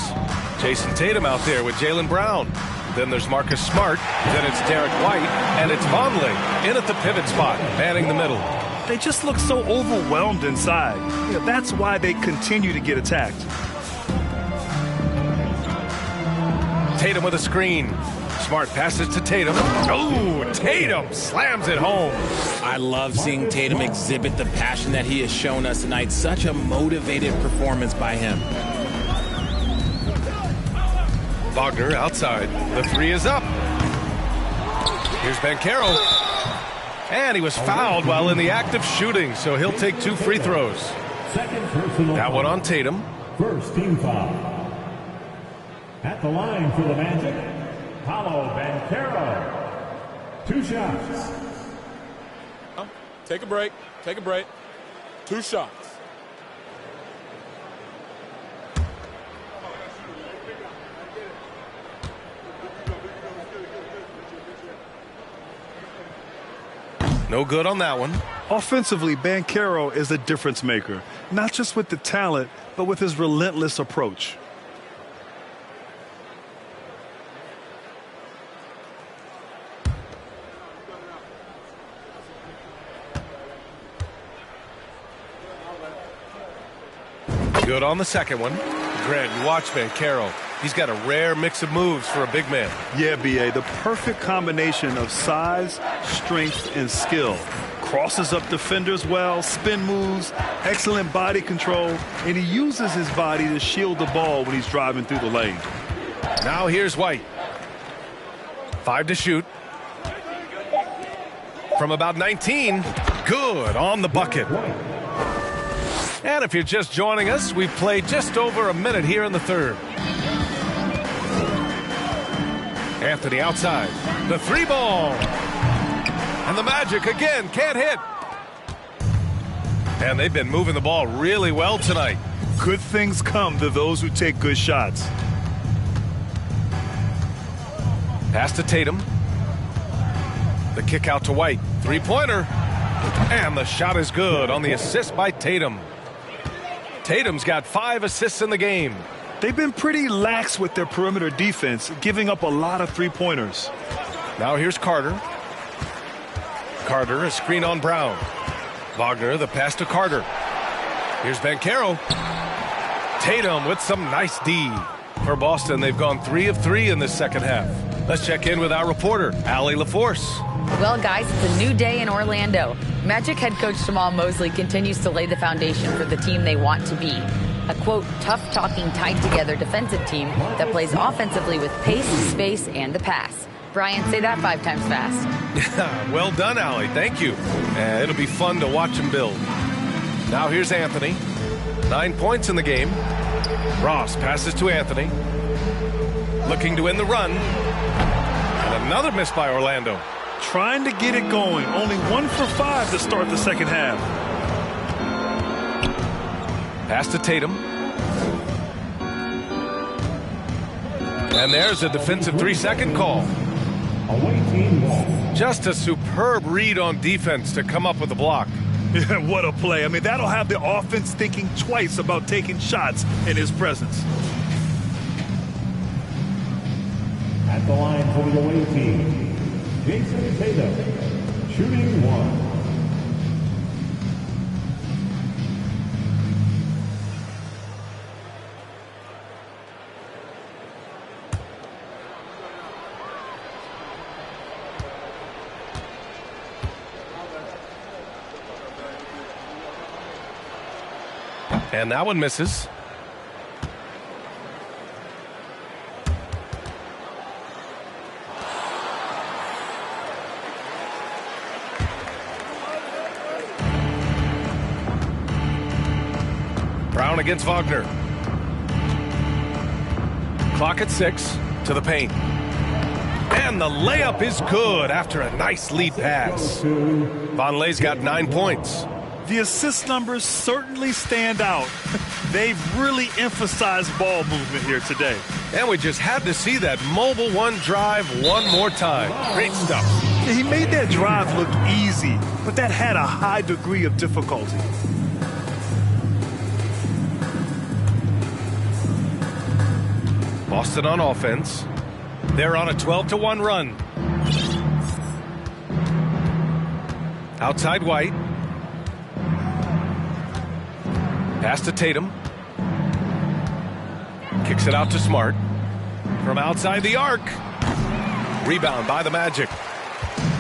Jason Tatum out there with Jaylen Brown. Then there's Marcus Smart. Then it's Derek White. And it's Vonleh in at the pivot spot, manning the middle. They just look so overwhelmed inside. You know, that's why they continue to get attacked. Tatum with a screen. Smart passes to Tatum. Oh, Tatum slams it home. I love seeing Tatum exhibit the passion that he has shown us tonight. Such a motivated performance by him. Wagner outside. The 3 is up. Here's Banchero. And he was fouled while in the act of shooting, so he'll take 2 free throws. That one on Tatum. First team foul. At the line for the Magic, Paolo Banchero. 2 shots. Take a break. Take a break. 2 shots. No good on that one. Offensively, Banchero is a difference maker, not just with the talent, but with his relentless approach. Good on the second one. Grant, you watch Banchero. He's got a rare mix of moves for a big man. Yeah, B.A., the perfect combination of size, strength, and skill. Crosses up defenders well, spin moves, excellent body control, and he uses his body to shield the ball when he's driving through the lane. Now here's White. 5 to shoot. From about 19. Good on the bucket. And if you're just joining us, we've played just over a minute here in the third. Anthony outside. The 3 ball. And the Magic again can't hit. And they've been moving the ball really well tonight. Good things come to those who take good shots. Pass to Tatum. The kick out to White. 3-pointer. And the shot is good on the assist by Tatum. Tatum's got 5 assists in the game. They've been pretty lax with their perimeter defense, giving up a lot of 3-pointers. Now here's Carter. Carter, a screen on Brown. Wagner, the pass to Carter. Here's Banchero. Tatum with some nice D. For Boston, they've gone 3 of 3 in this second half. Let's check in with our reporter, Allie LaForce. Well, guys, it's a new day in Orlando. Magic head coach Jamal Mosley continues to lay the foundation for the team they want to be. A, quote, tough-talking, tied-together defensive team that plays offensively with pace, space, and the pass. Brian, say that 5 times fast. Well done, Allie. Thank you. It'll be fun to watch him build. Now here's Anthony. 9 points in the game. Ross passes to Anthony. Looking to end the run. And another miss by Orlando. Trying to get it going. Only 1 for 5 to start the second half. Pass to Tatum. And there's a defensive 3-second call. Away team ball. Just a superb read on defense to come up with a block. Yeah, what a play. I mean, that'll have the offense thinking twice about taking shots in his presence. At the line for the away team, Jason Tatum, shooting 1. And that one misses. Brown against Wagner. Clock at 6 to the paint. And the layup is good after a nice lead pass. Vonleh's got 9 points. The assist numbers certainly stand out. They've really emphasized ball movement here today. And we just had to see that mobile one drive one more time. Great stuff. Yeah, he made that drive look easy, but that had a high degree of difficulty. Boston on offense. They're on a 12-1 run. Outside White. Pass to Tatum. Kicks it out to Smart. From outside the arc. Rebound by the Magic.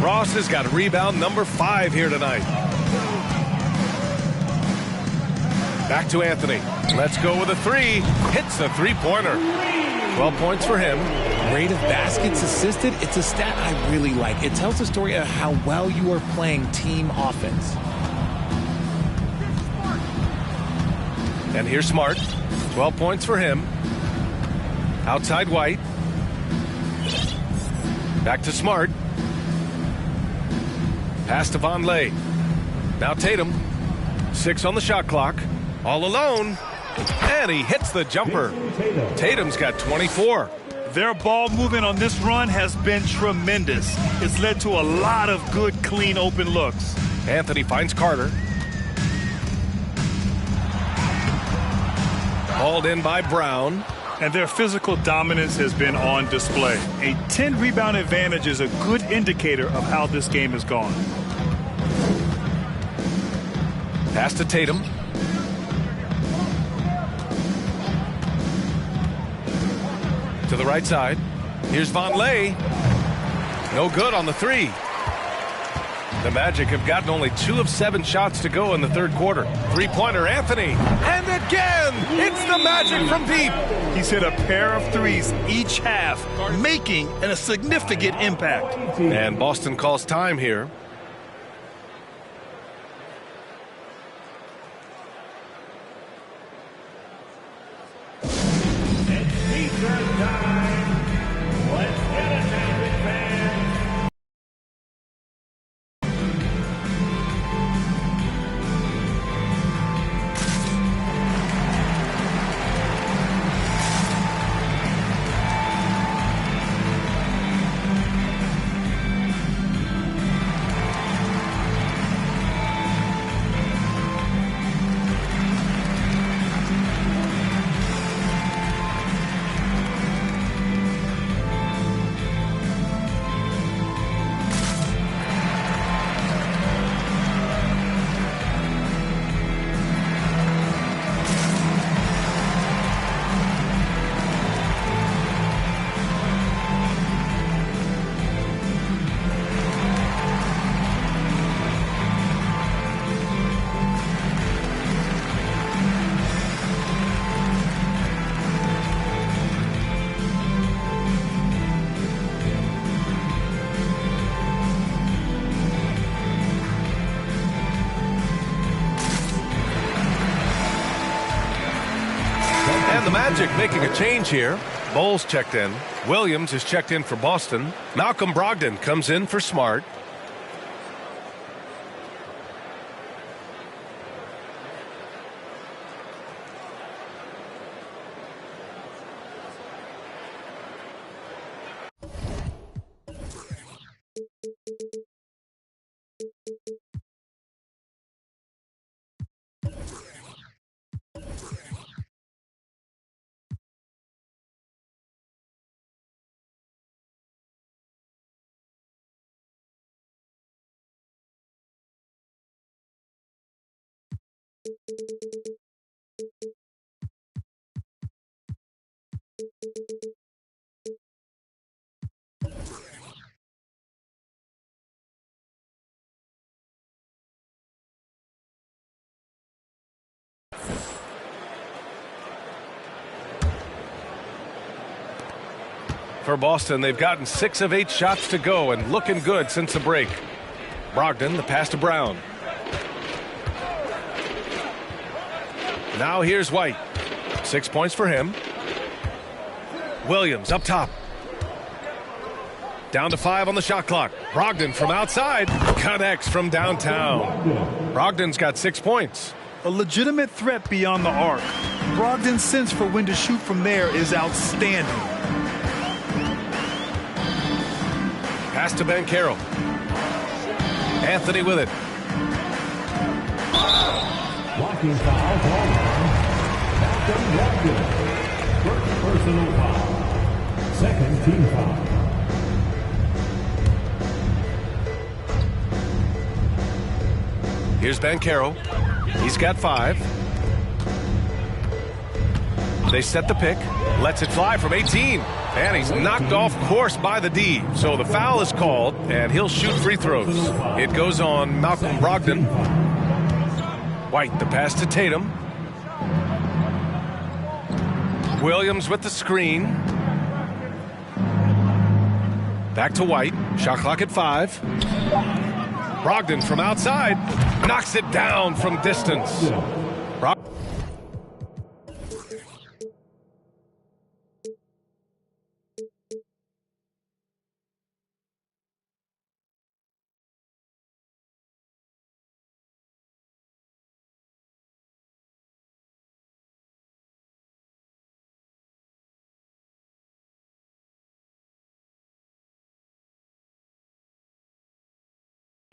Ross has got rebound number 5 here tonight. Back to Anthony. Let's go with a 3. Hits the three-pointer. 12 points for him. Rate of baskets assisted, it's a stat I really like. It tells the story of how well you are playing team offense. And here's Smart. 12 points for him. Outside White. Back to Smart. Pass to Vonleh. Now Tatum. 6 on the shot clock. All alone. And he hits the jumper. Tatum's got 24. Their ball movement on this run has been tremendous. It's led to a lot of good, clean, open looks. Anthony finds Carter. Hauled in by Brown. And their physical dominance has been on display. A 10-rebound advantage is a good indicator of how this game has gone. Pass to Tatum. To the right side. Here's Vonleh. No good on the 3. The Magic have gotten only 2 of 7 shots to go in the third quarter. Three-pointer, Anthony. And again, it's the Magic from deep. He's hit a pair of 3s each half, making a significant impact. And Boston calls time here. The Magic making a change here. Bowles checked in. Williams is checked in for Boston. Malcolm Brogdon comes in for Smart. For Boston, they've gotten 6 of 8 shots to go and looking good since the break. Brogdon, the pass to Brown. Now here's White. 6 points for him. Williams up top. Down to 5 on the shot clock. Brogdon from outside connects from downtown. Brogdon's got 6 points. A legitimate threat beyond the arc. Brogdon's sense for when to shoot from there is outstanding. Pass to Banchero. Anthony with it. Blocking foul, Brogdon. First personal foul. Second team foul. Here's Banchero. He's got 5. They set the pick. Lets it fly from 18. And he's knocked off course by the D. So the foul is called, and he'll shoot free throws. It goes on Malcolm Brogdon. White, the pass to Tatum. Williams with the screen. Back to White. Shot clock at 5. Brogdon from outside. Knocks it down from distance.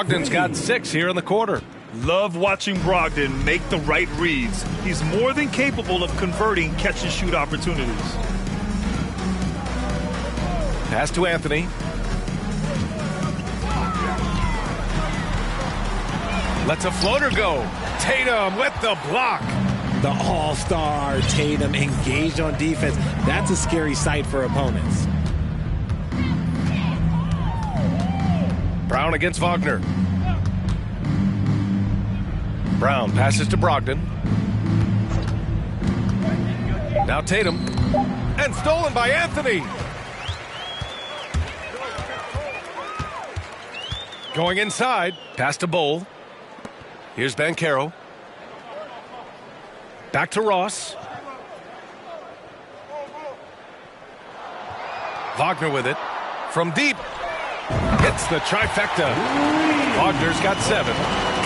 Brogdon's got 6 here in the quarter. Love watching Brogdon make the right reads. He's more than capable of converting catch-and-shoot opportunities. Pass to Anthony. Lets a floater go. Tatum with the block. The all-star Tatum engaged on defense. That's a scary sight for opponents. Brown against Wagner. Brown passes to Brogdon. Now Tatum. And stolen by Anthony. Going inside. Pass to Bowl. Here's Banchero. Back to Ross. Wagner with it. From deep. Hits the trifecta. Wagner's got 7.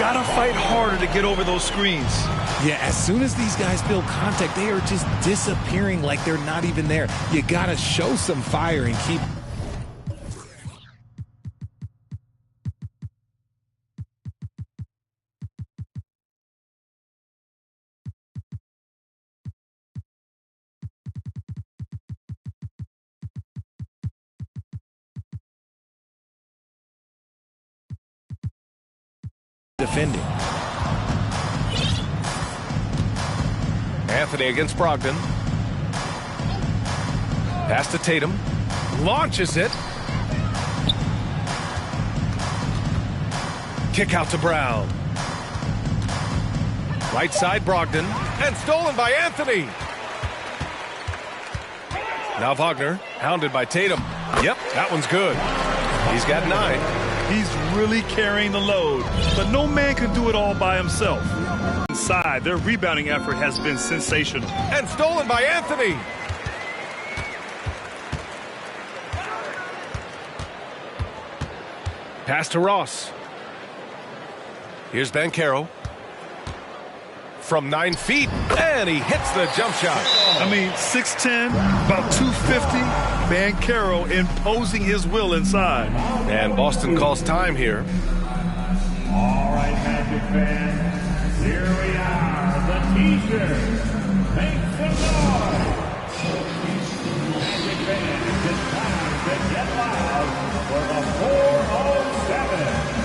Gotta fight harder to get over those screens. Yeah, as soon as these guys feel contact, they are just disappearing like they're not even there. You gotta show some fire and keep... defending. Anthony against Brogdon. Pass to Tatum. Launches it. Kick out to Brown. Right side Brogdon. And stolen by Anthony. Now Wagner, hounded by Tatum. Yep, that one's good. He's got 9. He's really carrying the load, but no man can do it all by himself. Inside, their rebounding effort has been sensational. And stolen by Anthony. Pass to Ross. Here's Banchero. From 9 feet, and he hits the jump shot. I mean, 6'10", about 250. Banchero imposing his will inside. And Boston calls time here. All right, Magic fans, here we are, the T-shirt. Make some noise. Magic fans, it's time to get loud for the 407.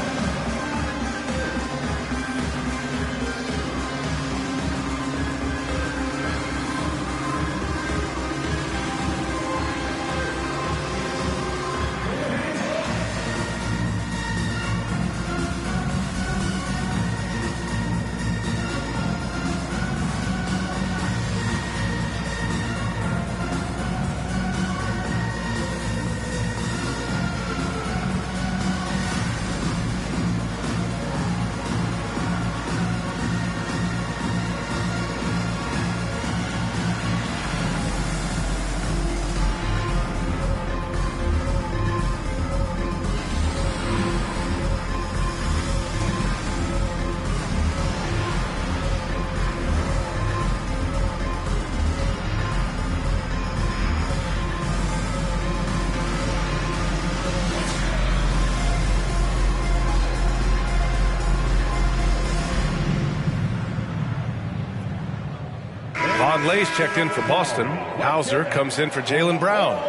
Blaze checked in for Boston. Hauser comes in for Jaylen Brown.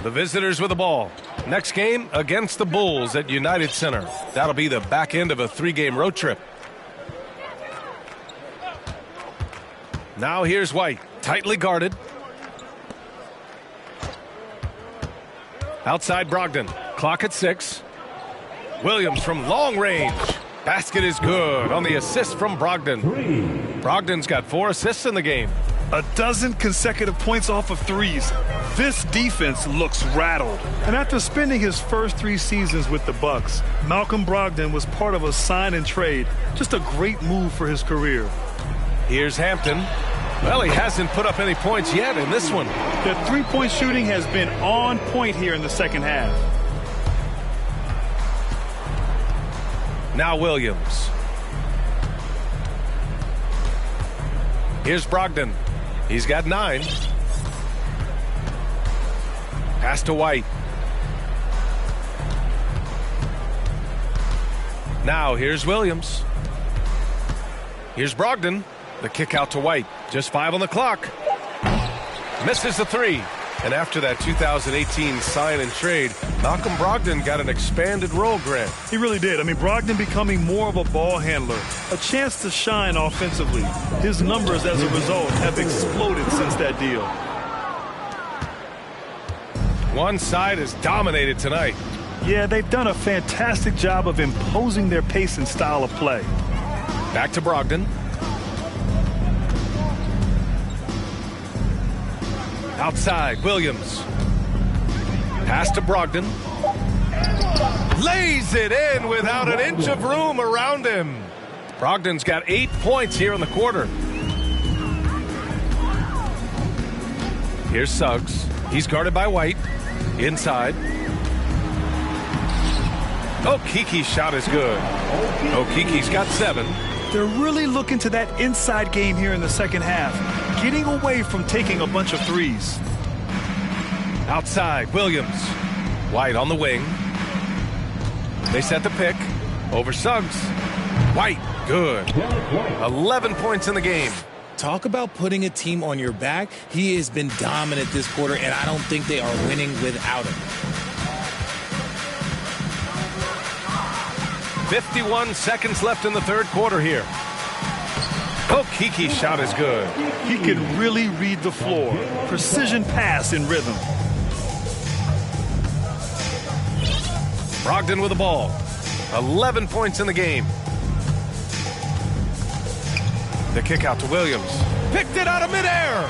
The visitors with the ball. Next game against the Bulls at United Center. That'll be the back end of a 3-game road trip. Now here's White, tightly guarded. Outside Brogdon, clock at 6. Williams from long range. Basket is good on the assist from Brogdon. Brogdon's got 4 assists in the game. A dozen consecutive points off of threes. This defense looks rattled. And after spending his first 3 seasons with the Bucks, Malcolm Brogdon was part of a sign and trade. Just a great move for his career. Here's Hampton. Well, he hasn't put up any points yet in this one. The 3-point shooting has been on point here in the second half. Now Williams. Here's Brogdon. He's got 9. Pass to White. Now here's Williams. Here's Brogdon. The kick out to White. Just 5 on the clock. Misses the 3. And after that 2018 sign and trade, Malcolm Brogdon got an expanded role, Grant. He really did. I mean, Brogdon becoming more of a ball handler, a chance to shine offensively. His numbers as a result have exploded since that deal. One side is dominated tonight. Yeah, they've done a fantastic job of imposing their pace and style of play. Back to Brogdon. Outside, Williams. Pass to Brogdon. Lays it in without an inch of room around him. Brogdon's got 8 points here in the quarter. Here's Suggs. He's guarded by White. Inside. Okiki's shot is good. Okiki's got 7. They're really looking to that inside game here in the second half, getting away from taking a bunch of threes. Outside, Williams. White on the wing. They set the pick. Over Suggs. White, good. 11 points in the game. Talk about putting a team on your back. He has been dominant this quarter, and I don't think they are winning without him. 51 seconds left in the third quarter here. Okiki's shot is good. He can really read the floor. Precision pass in rhythm. Brogdon with the ball. 11 points in the game. The kick out to Williams. Picked it out of midair.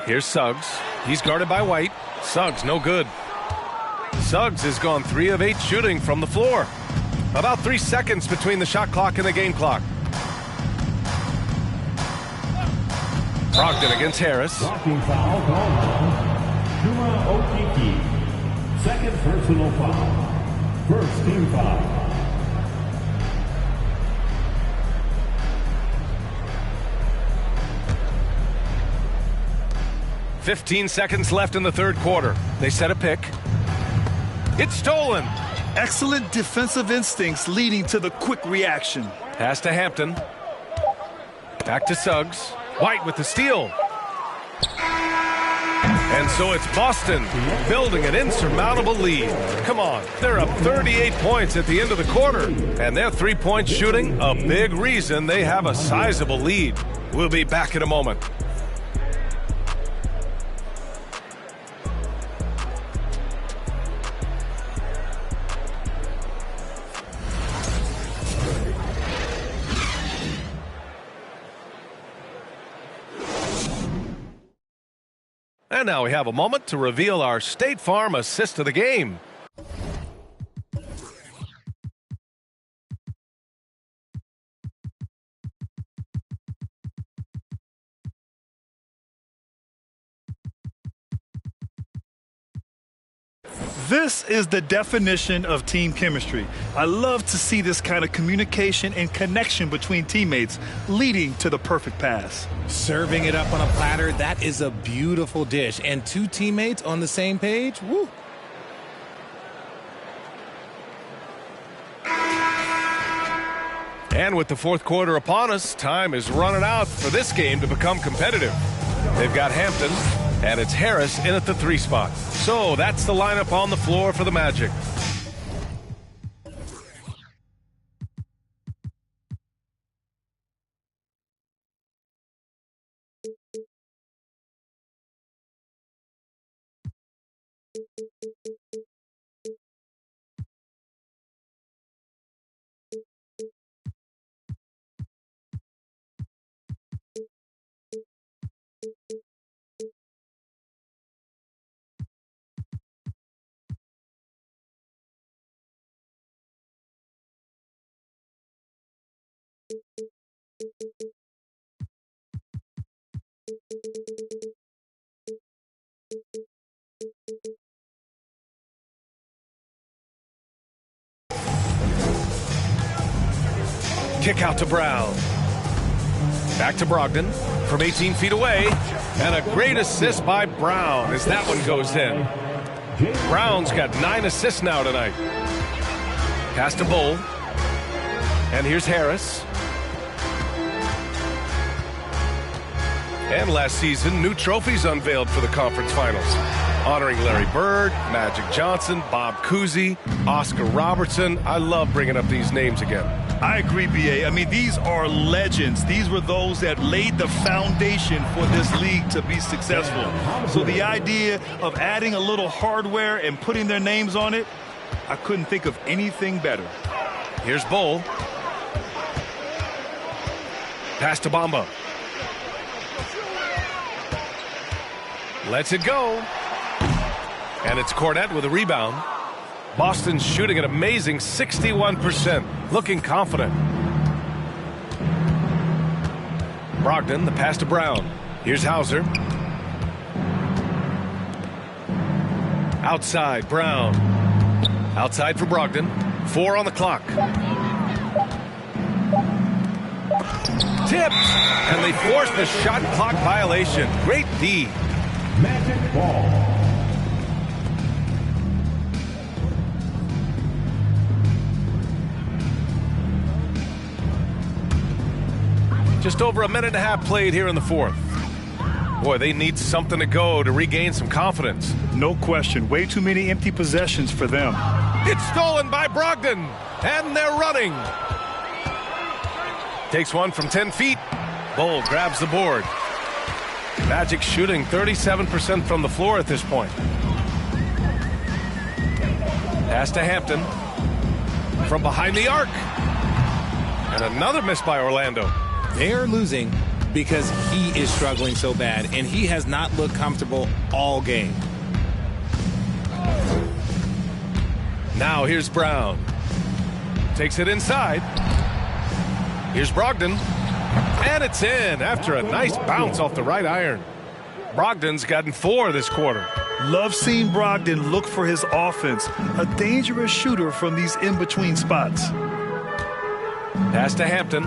Here's Suggs. He's guarded by White. Suggs no good. Suggs has gone 3 of 8 shooting from the floor. About 3 seconds between the shot clock and the game clock. Brogdon against Harris. Blocking foul called on Chuma Okeke. Second personal foul. First team foul. "15 seconds left in the third quarter. They set a pick. It's stolen. Excellent defensive instincts leading to the quick reaction. Pass to Hampton. Back to Suggs. White with the steal. And so it's Boston building an insurmountable lead. Come on, they're up 38 points at the end of the quarter. And their three-point shooting, a big reason they have a sizable lead. We'll be back in a moment. And now we have a moment to reveal our State Farm assist of the game. This is the definition of team chemistry. I love to see this kind of communication and connection between teammates leading to the perfect pass. Serving it up on a platter, that is a beautiful dish. And two teammates on the same page, woo. And with the fourth quarter upon us, time is running out for this game to become competitive. They've got Hampton, and it's Harris in at the 3 spot. So that's the lineup on the floor for the Magic. Kick out to Brown. Back to Brogdon from 18 feet away. And a great assist by Brown as that one goes in. Brown's got 9 assists now tonight. Pass to Bull. And here's Harris. And last season, new trophies unveiled for the conference finals, honoring Larry Bird, Magic Johnson, Bob Cousy, Oscar Robertson. I love bringing up these names again. I agree, B.A. I mean, these are legends. These were those that laid the foundation for this league to be successful. So the idea of adding a little hardware and putting their names on it, I couldn't think of anything better. Here's Bull. Pass to Bamba. Lets it go. And it's Cornette with a rebound. Boston's shooting an amazing 61%, looking confident. Brogdon, the pass to Brown. Here's Hauser. Outside, Brown. Outside for Brogdon. 4 on the clock. Tipped, and they force the shot clock violation. Great D. Magic ball. Just over a minute and a half played here in the fourth. Boy, they need something to go to regain some confidence. No question. Way too many empty possessions for them. It's stolen by Brogdon, and they're running. Takes one from 10 feet. Bull grabs the board. Magic shooting 37% from the floor at this point. Pass to Hampton. From behind the arc. And another miss by Orlando. They're losing because he is struggling so bad, and he has not looked comfortable all game. Now here's Brown. Takes it inside. Here's Brogdon. And it's in after a nice bounce off the right iron. Brogdon's gotten 4 this quarter. Love seeing Brogdon look for his offense. A dangerous shooter from these in-between spots. Pass to Hampton.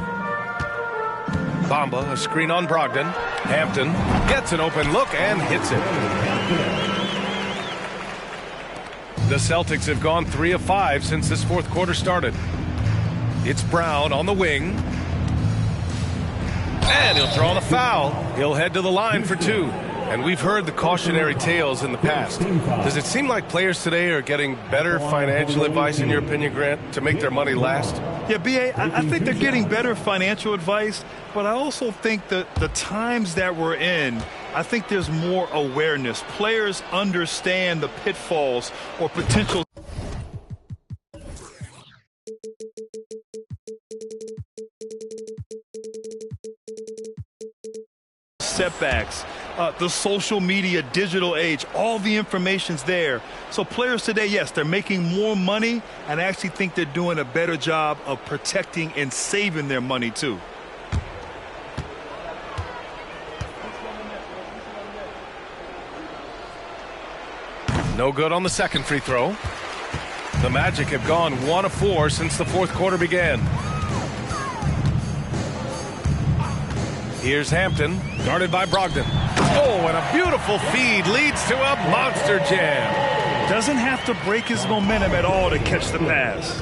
Bamba, a screen on Brogdon. Hampton gets an open look and hits it. The Celtics have gone 3 of 5 since this fourth quarter started. It's Brown on the wing. And he'll draw the foul. He'll head to the line for 2. And we've heard the cautionary tales in the past. Does it seem like players today are getting better financial advice, in your opinion, Grant, to make their money last? Yeah, B.A., I think they're getting better financial advice, but I also think that the times that we're in, I think there's more awareness. Players understand the pitfalls or potential setbacks, the social media, digital age, all the information's there. So players today, yes, they're making more money, and I actually think they're doing a better job of protecting and saving their money too. No good on the second free throw. The Magic have gone 1 of 4 since the fourth quarter began. Here's Hampton, guarded by Brogdon. Oh, and a beautiful feed leads to a monster jam. Doesn't have to break his momentum at all to catch the pass.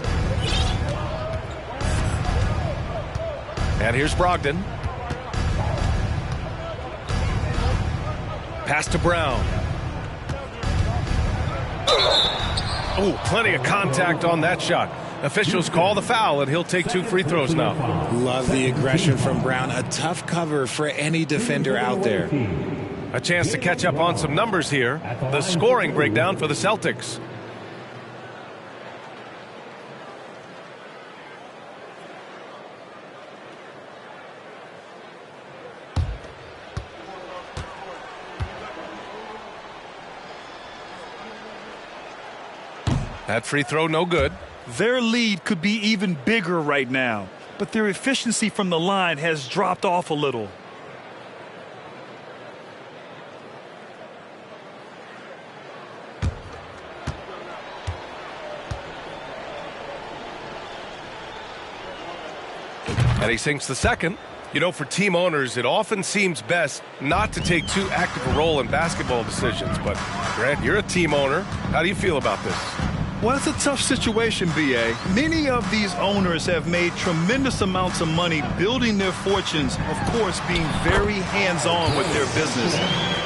And here's Brogdon. Pass to Brown. Oh, plenty of contact on that shot. Officials call the foul, and he'll take 2 free throws now. Love the aggression from Brown. A tough cover for any defender out there. A chance to catch up on some numbers here. The scoring breakdown for the Celtics. That free throw no good. Their lead could be even bigger right now, but their efficiency from the line has dropped off a little. And he sinks the second. You know, for team owners, it often seems best not to take too active a role in basketball decisions. But, Grant, you're a team owner. How do you feel about this? Well, it's a tough situation, B.A. Many of these owners have made tremendous amounts of money building their fortunes, of course, being very hands-on with their business.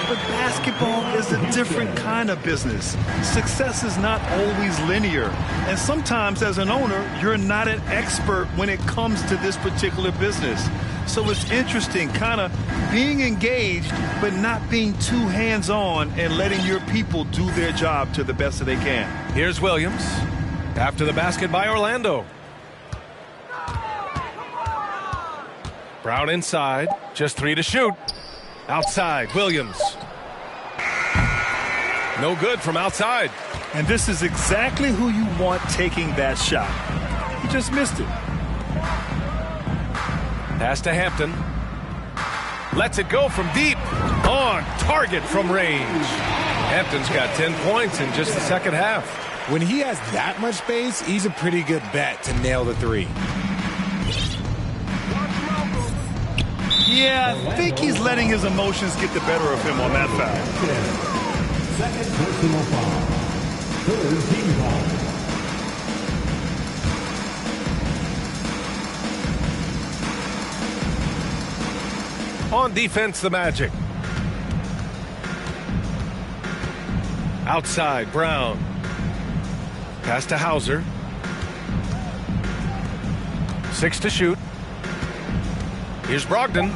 But basketball is a different kind of business. Success is not always linear. And sometimes, as an owner, you're not an expert when it comes to this particular business. So it's interesting, kind of being engaged, but not being too hands-on and letting your people do their job to the best that they can. Here's Williams. After the basket by Orlando. Brown inside. Just 3 to shoot. Outside, Williams. No good from outside. And this is exactly who you want taking that shot. He just missed it. Pass to Hampton. Lets it go from deep. On target from range. Hampton's got 10 points in just the second half. When he has that much space, he's a pretty good bet to nail the 3. Yeah, I think he's letting his emotions get the better of him on that foul. Second personal foul. Third team foul. On defense, the Magic. Outside, Brown. Pass to Hauser. 6 to shoot. Here's Brogdon.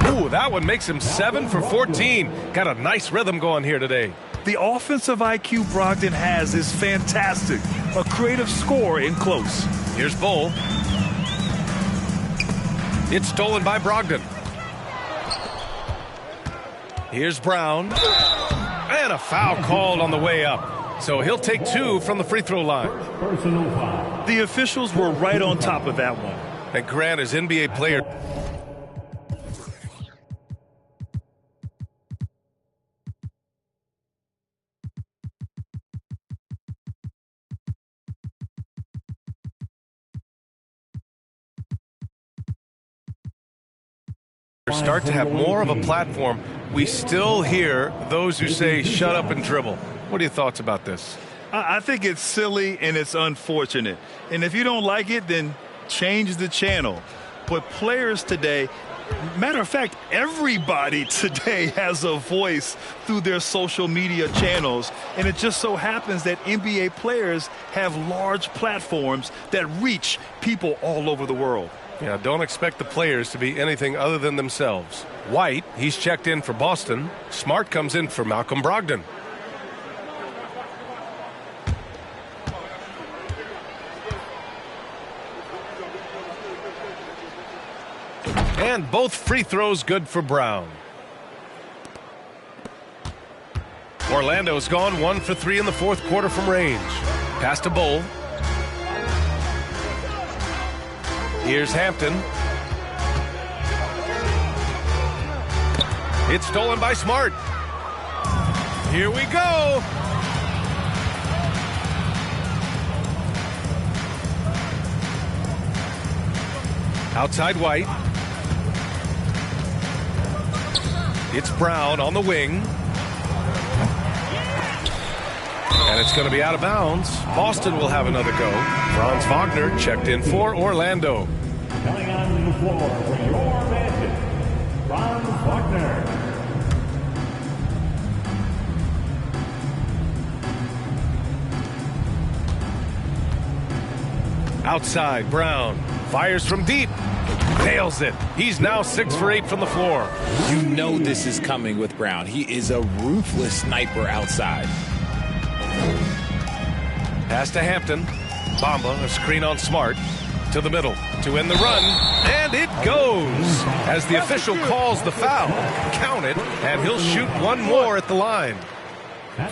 Ooh, that one makes him 7 for 14. Got a nice rhythm going here today. The offensive IQ Brogdon has is fantastic. A creative scorer in close. Here's Bull. It's stolen by Brogdon. Here's Brown. And a foul called on the way up. So he'll take 2 from the free throw line. Personal foul. The officials were right on top of that one. And Grant is NBA player. Start to have more of a platform. We still hear those who say shut up and dribble. What are your thoughts about this? I think it's silly and it's unfortunate. And if you don't like it, then change the channel. But players today, Matter of fact, everybody today has a voice through their social media channels, and it just so happens that NBA players have large platforms that reach people all over the world. Yeah, don't expect the players to be anything other than themselves. White, he's checked in for Boston. Smart comes in for Malcolm Brogdon. And both free throws good for Brown. Orlando's gone 1 for 3 in the fourth quarter from range. Pass to Bull. Here's Hampton. It's stolen by Smart. Here we go. Outside White. It's Brown on the wing. And it's going to be out of bounds. Boston will have another go. Franz Wagner checked in for Orlando. Coming on the floor for your Magic, Franz Wagner. Outside, Brown fires from deep. Nails it. He's now 6 for 8 from the floor. You know this is coming with Brown. He is a ruthless sniper outside. Pass to Hampton. Bamba, a screen on Smart. To the middle to end the run. And it goes. As the official calls the foul. Count it, and he'll shoot one more at the line.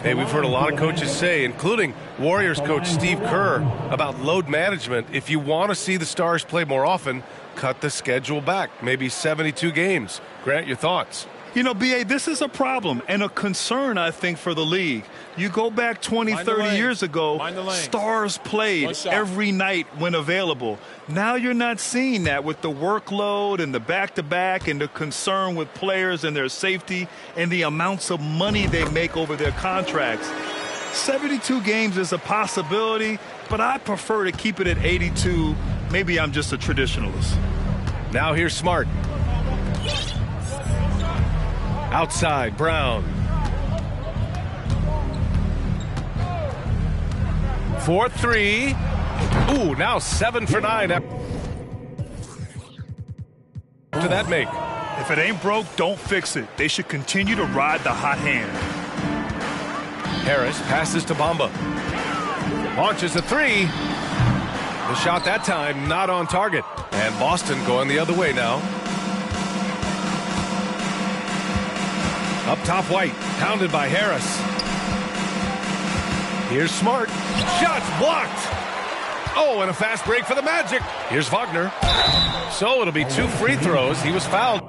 Hey, we've heard a lot of coaches say, including Warriors coach Steve Kerr, about load management. If you want to see the Stars play more often, cut the schedule back, maybe 72 games. Grant, your thoughts? You know, B.A., this is a problem and a concern, I think, for the league. You go back 20, 30 years ago, Stars played every night when available. Now you're not seeing that with the workload and the back-to-back and the concern with players and their safety and the amounts of money they make over their contracts. 72 games is a possibility, but I prefer to keep it at 82. Maybe I'm just a traditionalist. Now here's Smart. Outside, Brown. 4-3. Ooh, now 7 for 9. After that make. If it ain't broke, don't fix it. They should continue to ride the hot hand. Harris passes to Bamba. Launches a 3. The shot that time not on target. And Boston going the other way now. Up top, White, pounded by Harris. Here's Smart. Shots blocked. Oh, and a fast break for the Magic. Here's Wagner. So it'll be 2 free throws. He was fouled.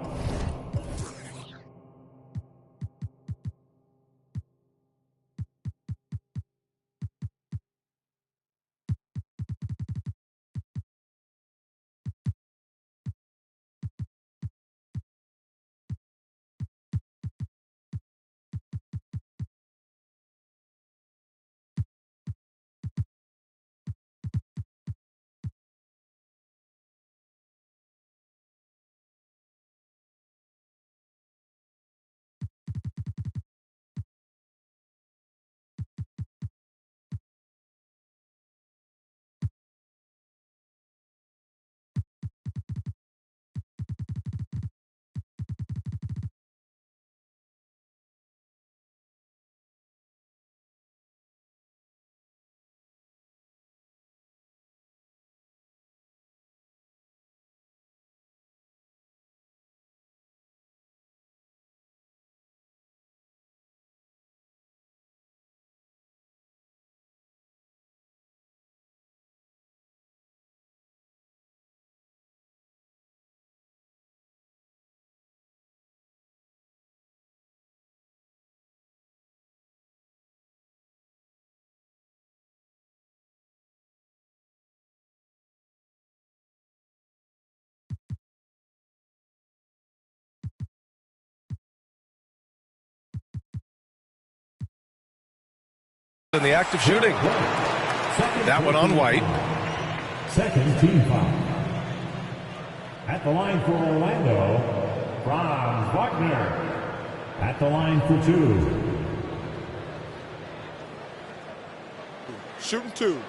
In the act of shooting. That one on White. Second team foul. At the line for Orlando, Franz Wagner at the line for 2. Shooting 2.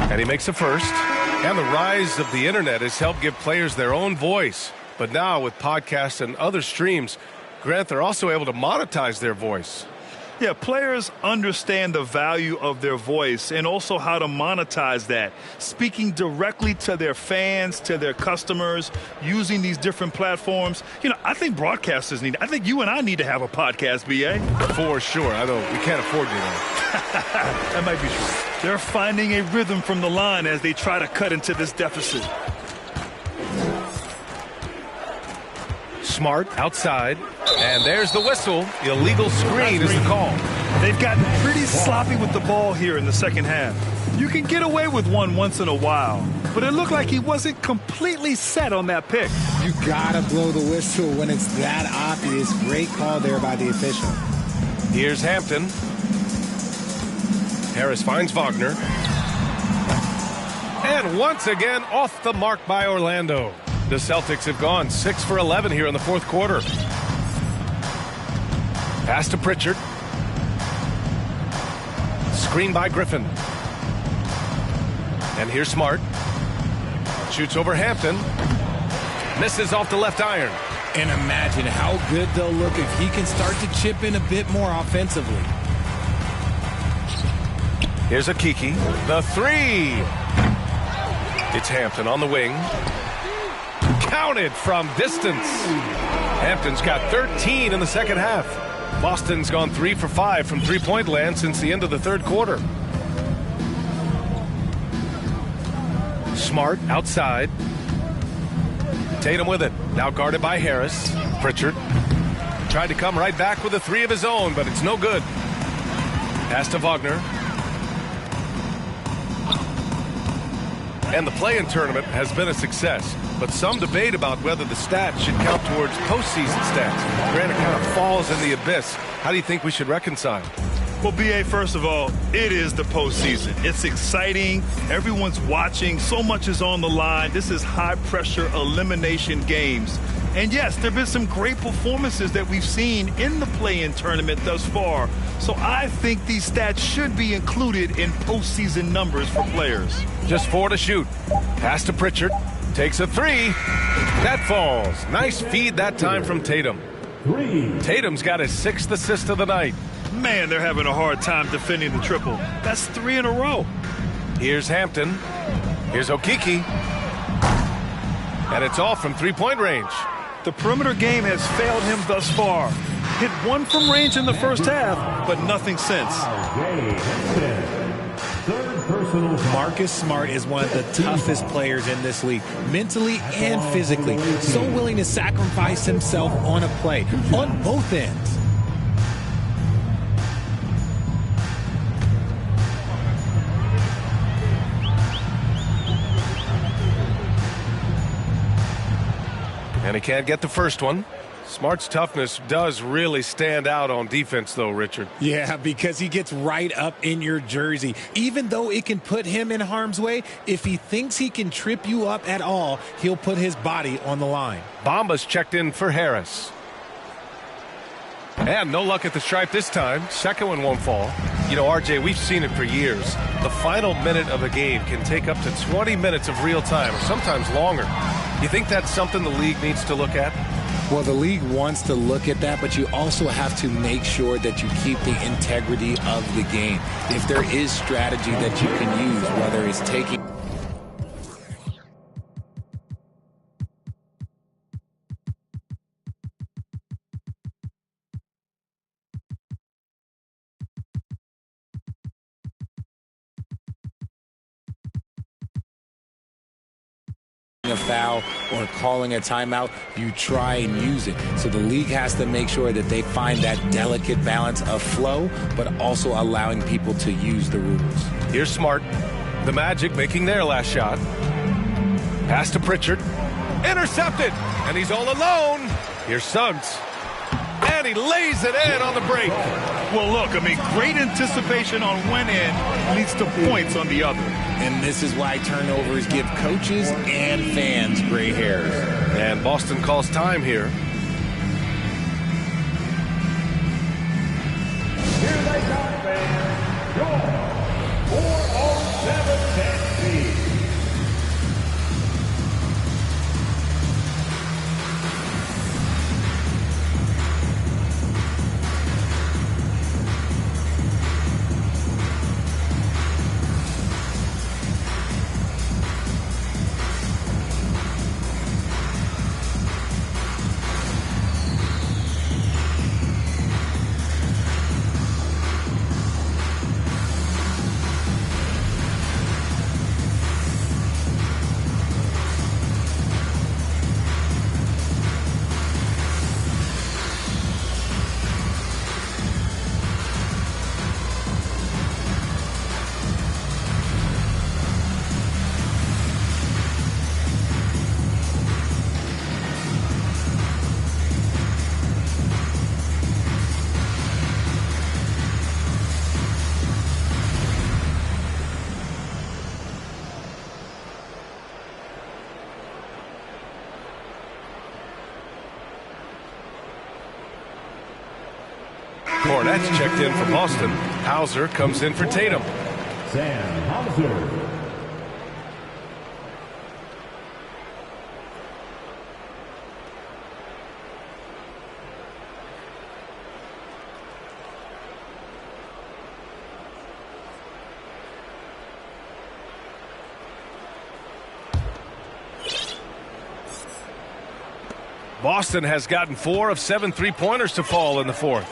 And he makes a first. And the rise of the internet has helped give players their own voice. But now with podcasts and other streams, Grant, they're also able to monetize their voice. Yeah, players understand the value of their voice and also how to monetize that. Speaking directly to their fans, to their customers, using these different platforms. You know, I think broadcasters I think you and I need to have a podcast, B.A. For sure. I know we can't afford you now. That might be true. They're finding a rhythm from the line as they try to cut into this deficit. Smart outside, and there's the whistle. Illegal screen is the call. They've gotten pretty sloppy with the ball here in the second half. You can get away with one once in a while, but it looked like he wasn't completely set on that pick. You gotta blow the whistle when it's that obvious. Great call there by the official. Here's Hampton. Harris finds Wagner. And once again off the mark by Orlando. The Celtics have gone 6 for 11 here in the fourth quarter. Pass to Pritchard. Screen by Griffin. And here's Smart. Shoots over Hampton. Misses off the left iron. And imagine how good they'll look if he can start to chip in a bit more offensively. Here's a Kiki. The three. It's Hampton on the wing. Counted from distance. Hampton's got 13 in the second half. Boston's gone 3 for 5 from three-point land since the end of the third quarter. Smart outside. Tatum with it. Now guarded by Harris. Pritchard tried to come right back with a three of his own, but it's no good. Pass to Wagner. And the play-in tournament has been a success, but some debate about whether the stats should count towards postseason stats. Grant, it kind of falls in the abyss. How do you think we should reconcile? Well, B.A., first of all, it is the postseason. It's exciting. Everyone's watching. So much is on the line. This is high-pressure elimination games. And, yes, there have been some great performances that we've seen in the play-in tournament thus far. So I think these stats should be included in postseason numbers for players. Just 4 to shoot. Pass to Pritchard. Takes a three. That falls. Nice feed that time from Tatum. Tatum's got his 6th assist of the night. Man, they're having a hard time defending the triple. That's 3 in a row. Here's Hampton. Here's Okiki. And it's all from three-point range. The perimeter game has failed him thus far. Hit 1 from range in the first half, but nothing since. Marcus Smart is one of the toughest players in this league, mentally and physically. So willing to sacrifice himself on a play, on both ends. And he can't get the first one. Smart's toughness does really stand out on defense, though, Richard. Yeah, because he gets right up in your jersey. Even though it can put him in harm's way, if he thinks he can trip you up at all, he'll put his body on the line. Bamba's checked in for Harris. And no luck at the stripe this time. Second one won't fall. You know, RJ, we've seen it for years. The final minute of a game can take up to 20 minutes of real time, or sometimes longer. You think that's something the league needs to look at? Well, the league wants to look at that, but you also have to make sure that you keep the integrity of the game. If there is strategy that you can use, whether it's taking... a foul or calling a timeout, you try and use it. So the league has to make sure that they find that delicate balance of flow, but also allowing people to use the rules. Here's Smart. The Magic making their last shot. Pass to Pritchard. Intercepted. And he's all alone. Here's Suggs. And he he lays it in on the break. Well, look, I mean, great anticipation on one end leads to points on the other. And this is why turnovers give coaches and fans gray hairs. And Boston calls time here. Here they come, fans. Your 407 Tennessee. Cornette's checked in for Boston. Hauser comes in for Tatum. Sam Hauser. Boston has gotten 4 of 7 3-pointers to fall in the fourth.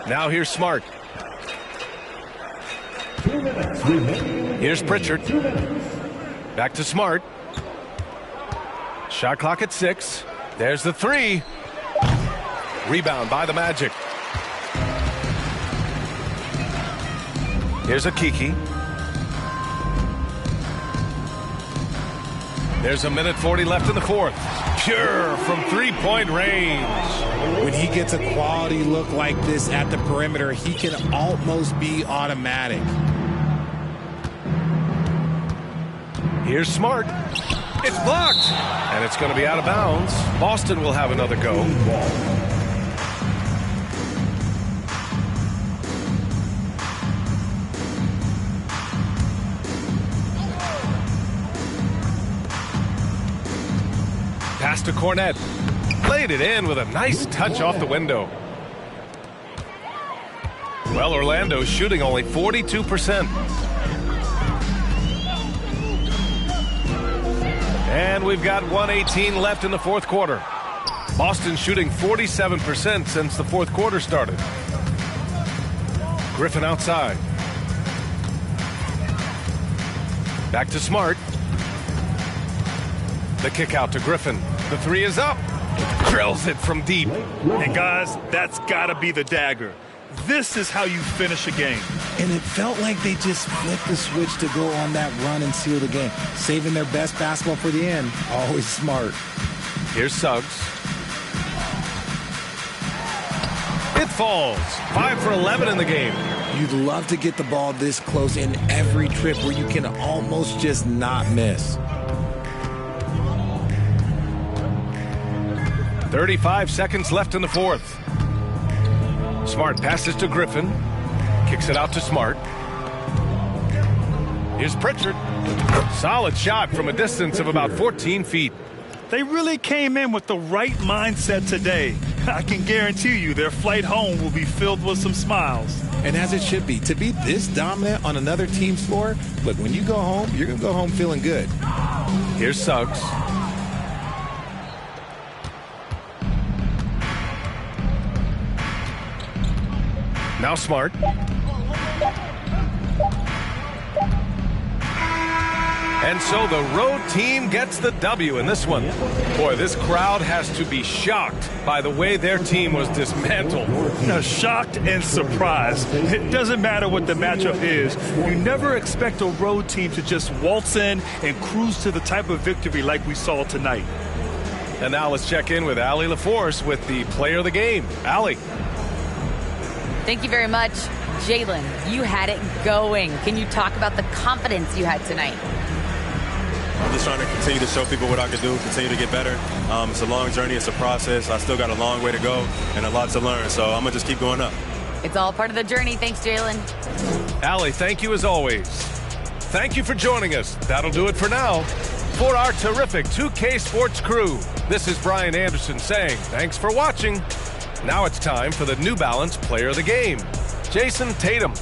Now here's Smart. 2 minutes remaining. Here's Pritchard. 2 minutes. Back to Smart. Shot clock at 6. There's the 3. Rebound by the Magic. Here's a Kiki. There's 1:40 left in the fourth. Pure from 3-point range. When he gets a quality look like this at the perimeter, he can almost be automatic. Here's Smart. It's blocked. And it's going to be out of bounds. Boston will have another go. Pass to Cornette. Played it in with a nice touch off the window. Well, Orlando's shooting only 42%. And we've got 1:18 left in the fourth quarter. Boston shooting 47% since the fourth quarter started. Griffin outside. Back to Smart. The kick out to Griffin. The 3 is up. Drills it from deep. And guys, that's got to be the dagger. This is how you finish a game. And it felt like they just flipped the switch to go on that run and seal the game. Saving their best basketball for the end. Always smart. Here's Suggs. It falls. 5 for 11 in the game. You'd love to get the ball this close in every trip where you can almost just not miss. 35 seconds left in the fourth. Smart passes to Griffin. Kicks it out to Smart. Here's Pritchard. Solid shot from a distance of about 14 feet. They really came in with the right mindset today. I can guarantee you their flight home will be filled with some smiles. And as it should be. To be this dominant on another team's floor, look, when you go home, you're going to go home feeling good. Here's Suggs. Now Smart. And so the road team gets the W in this one. Boy, this crowd has to be shocked by the way their team was dismantled. Shocked and surprised. It doesn't matter what the matchup is. You never expect a road team to just waltz in and cruise to the type of victory like we saw tonight. And now let's check in with Allie LaForce with the player of the game. Allie. Thank you very much. Jalen, you had it going. Can you talk about the confidence you had tonight? I'm just trying to continue to show people what I can do, continue to get better. It's a long journey. It's a process. I still got a long way to go and a lot to learn, so I'm going to just keep going up. It's all part of the journey. Thanks, Jalen. Allie, thank you as always. Thank you for joining us. That'll do it for now. For our terrific 2K Sports crew, this is Brian Anderson saying thanks for watching. Now it's time for the New Balance Player of the Game, Jason Tatum.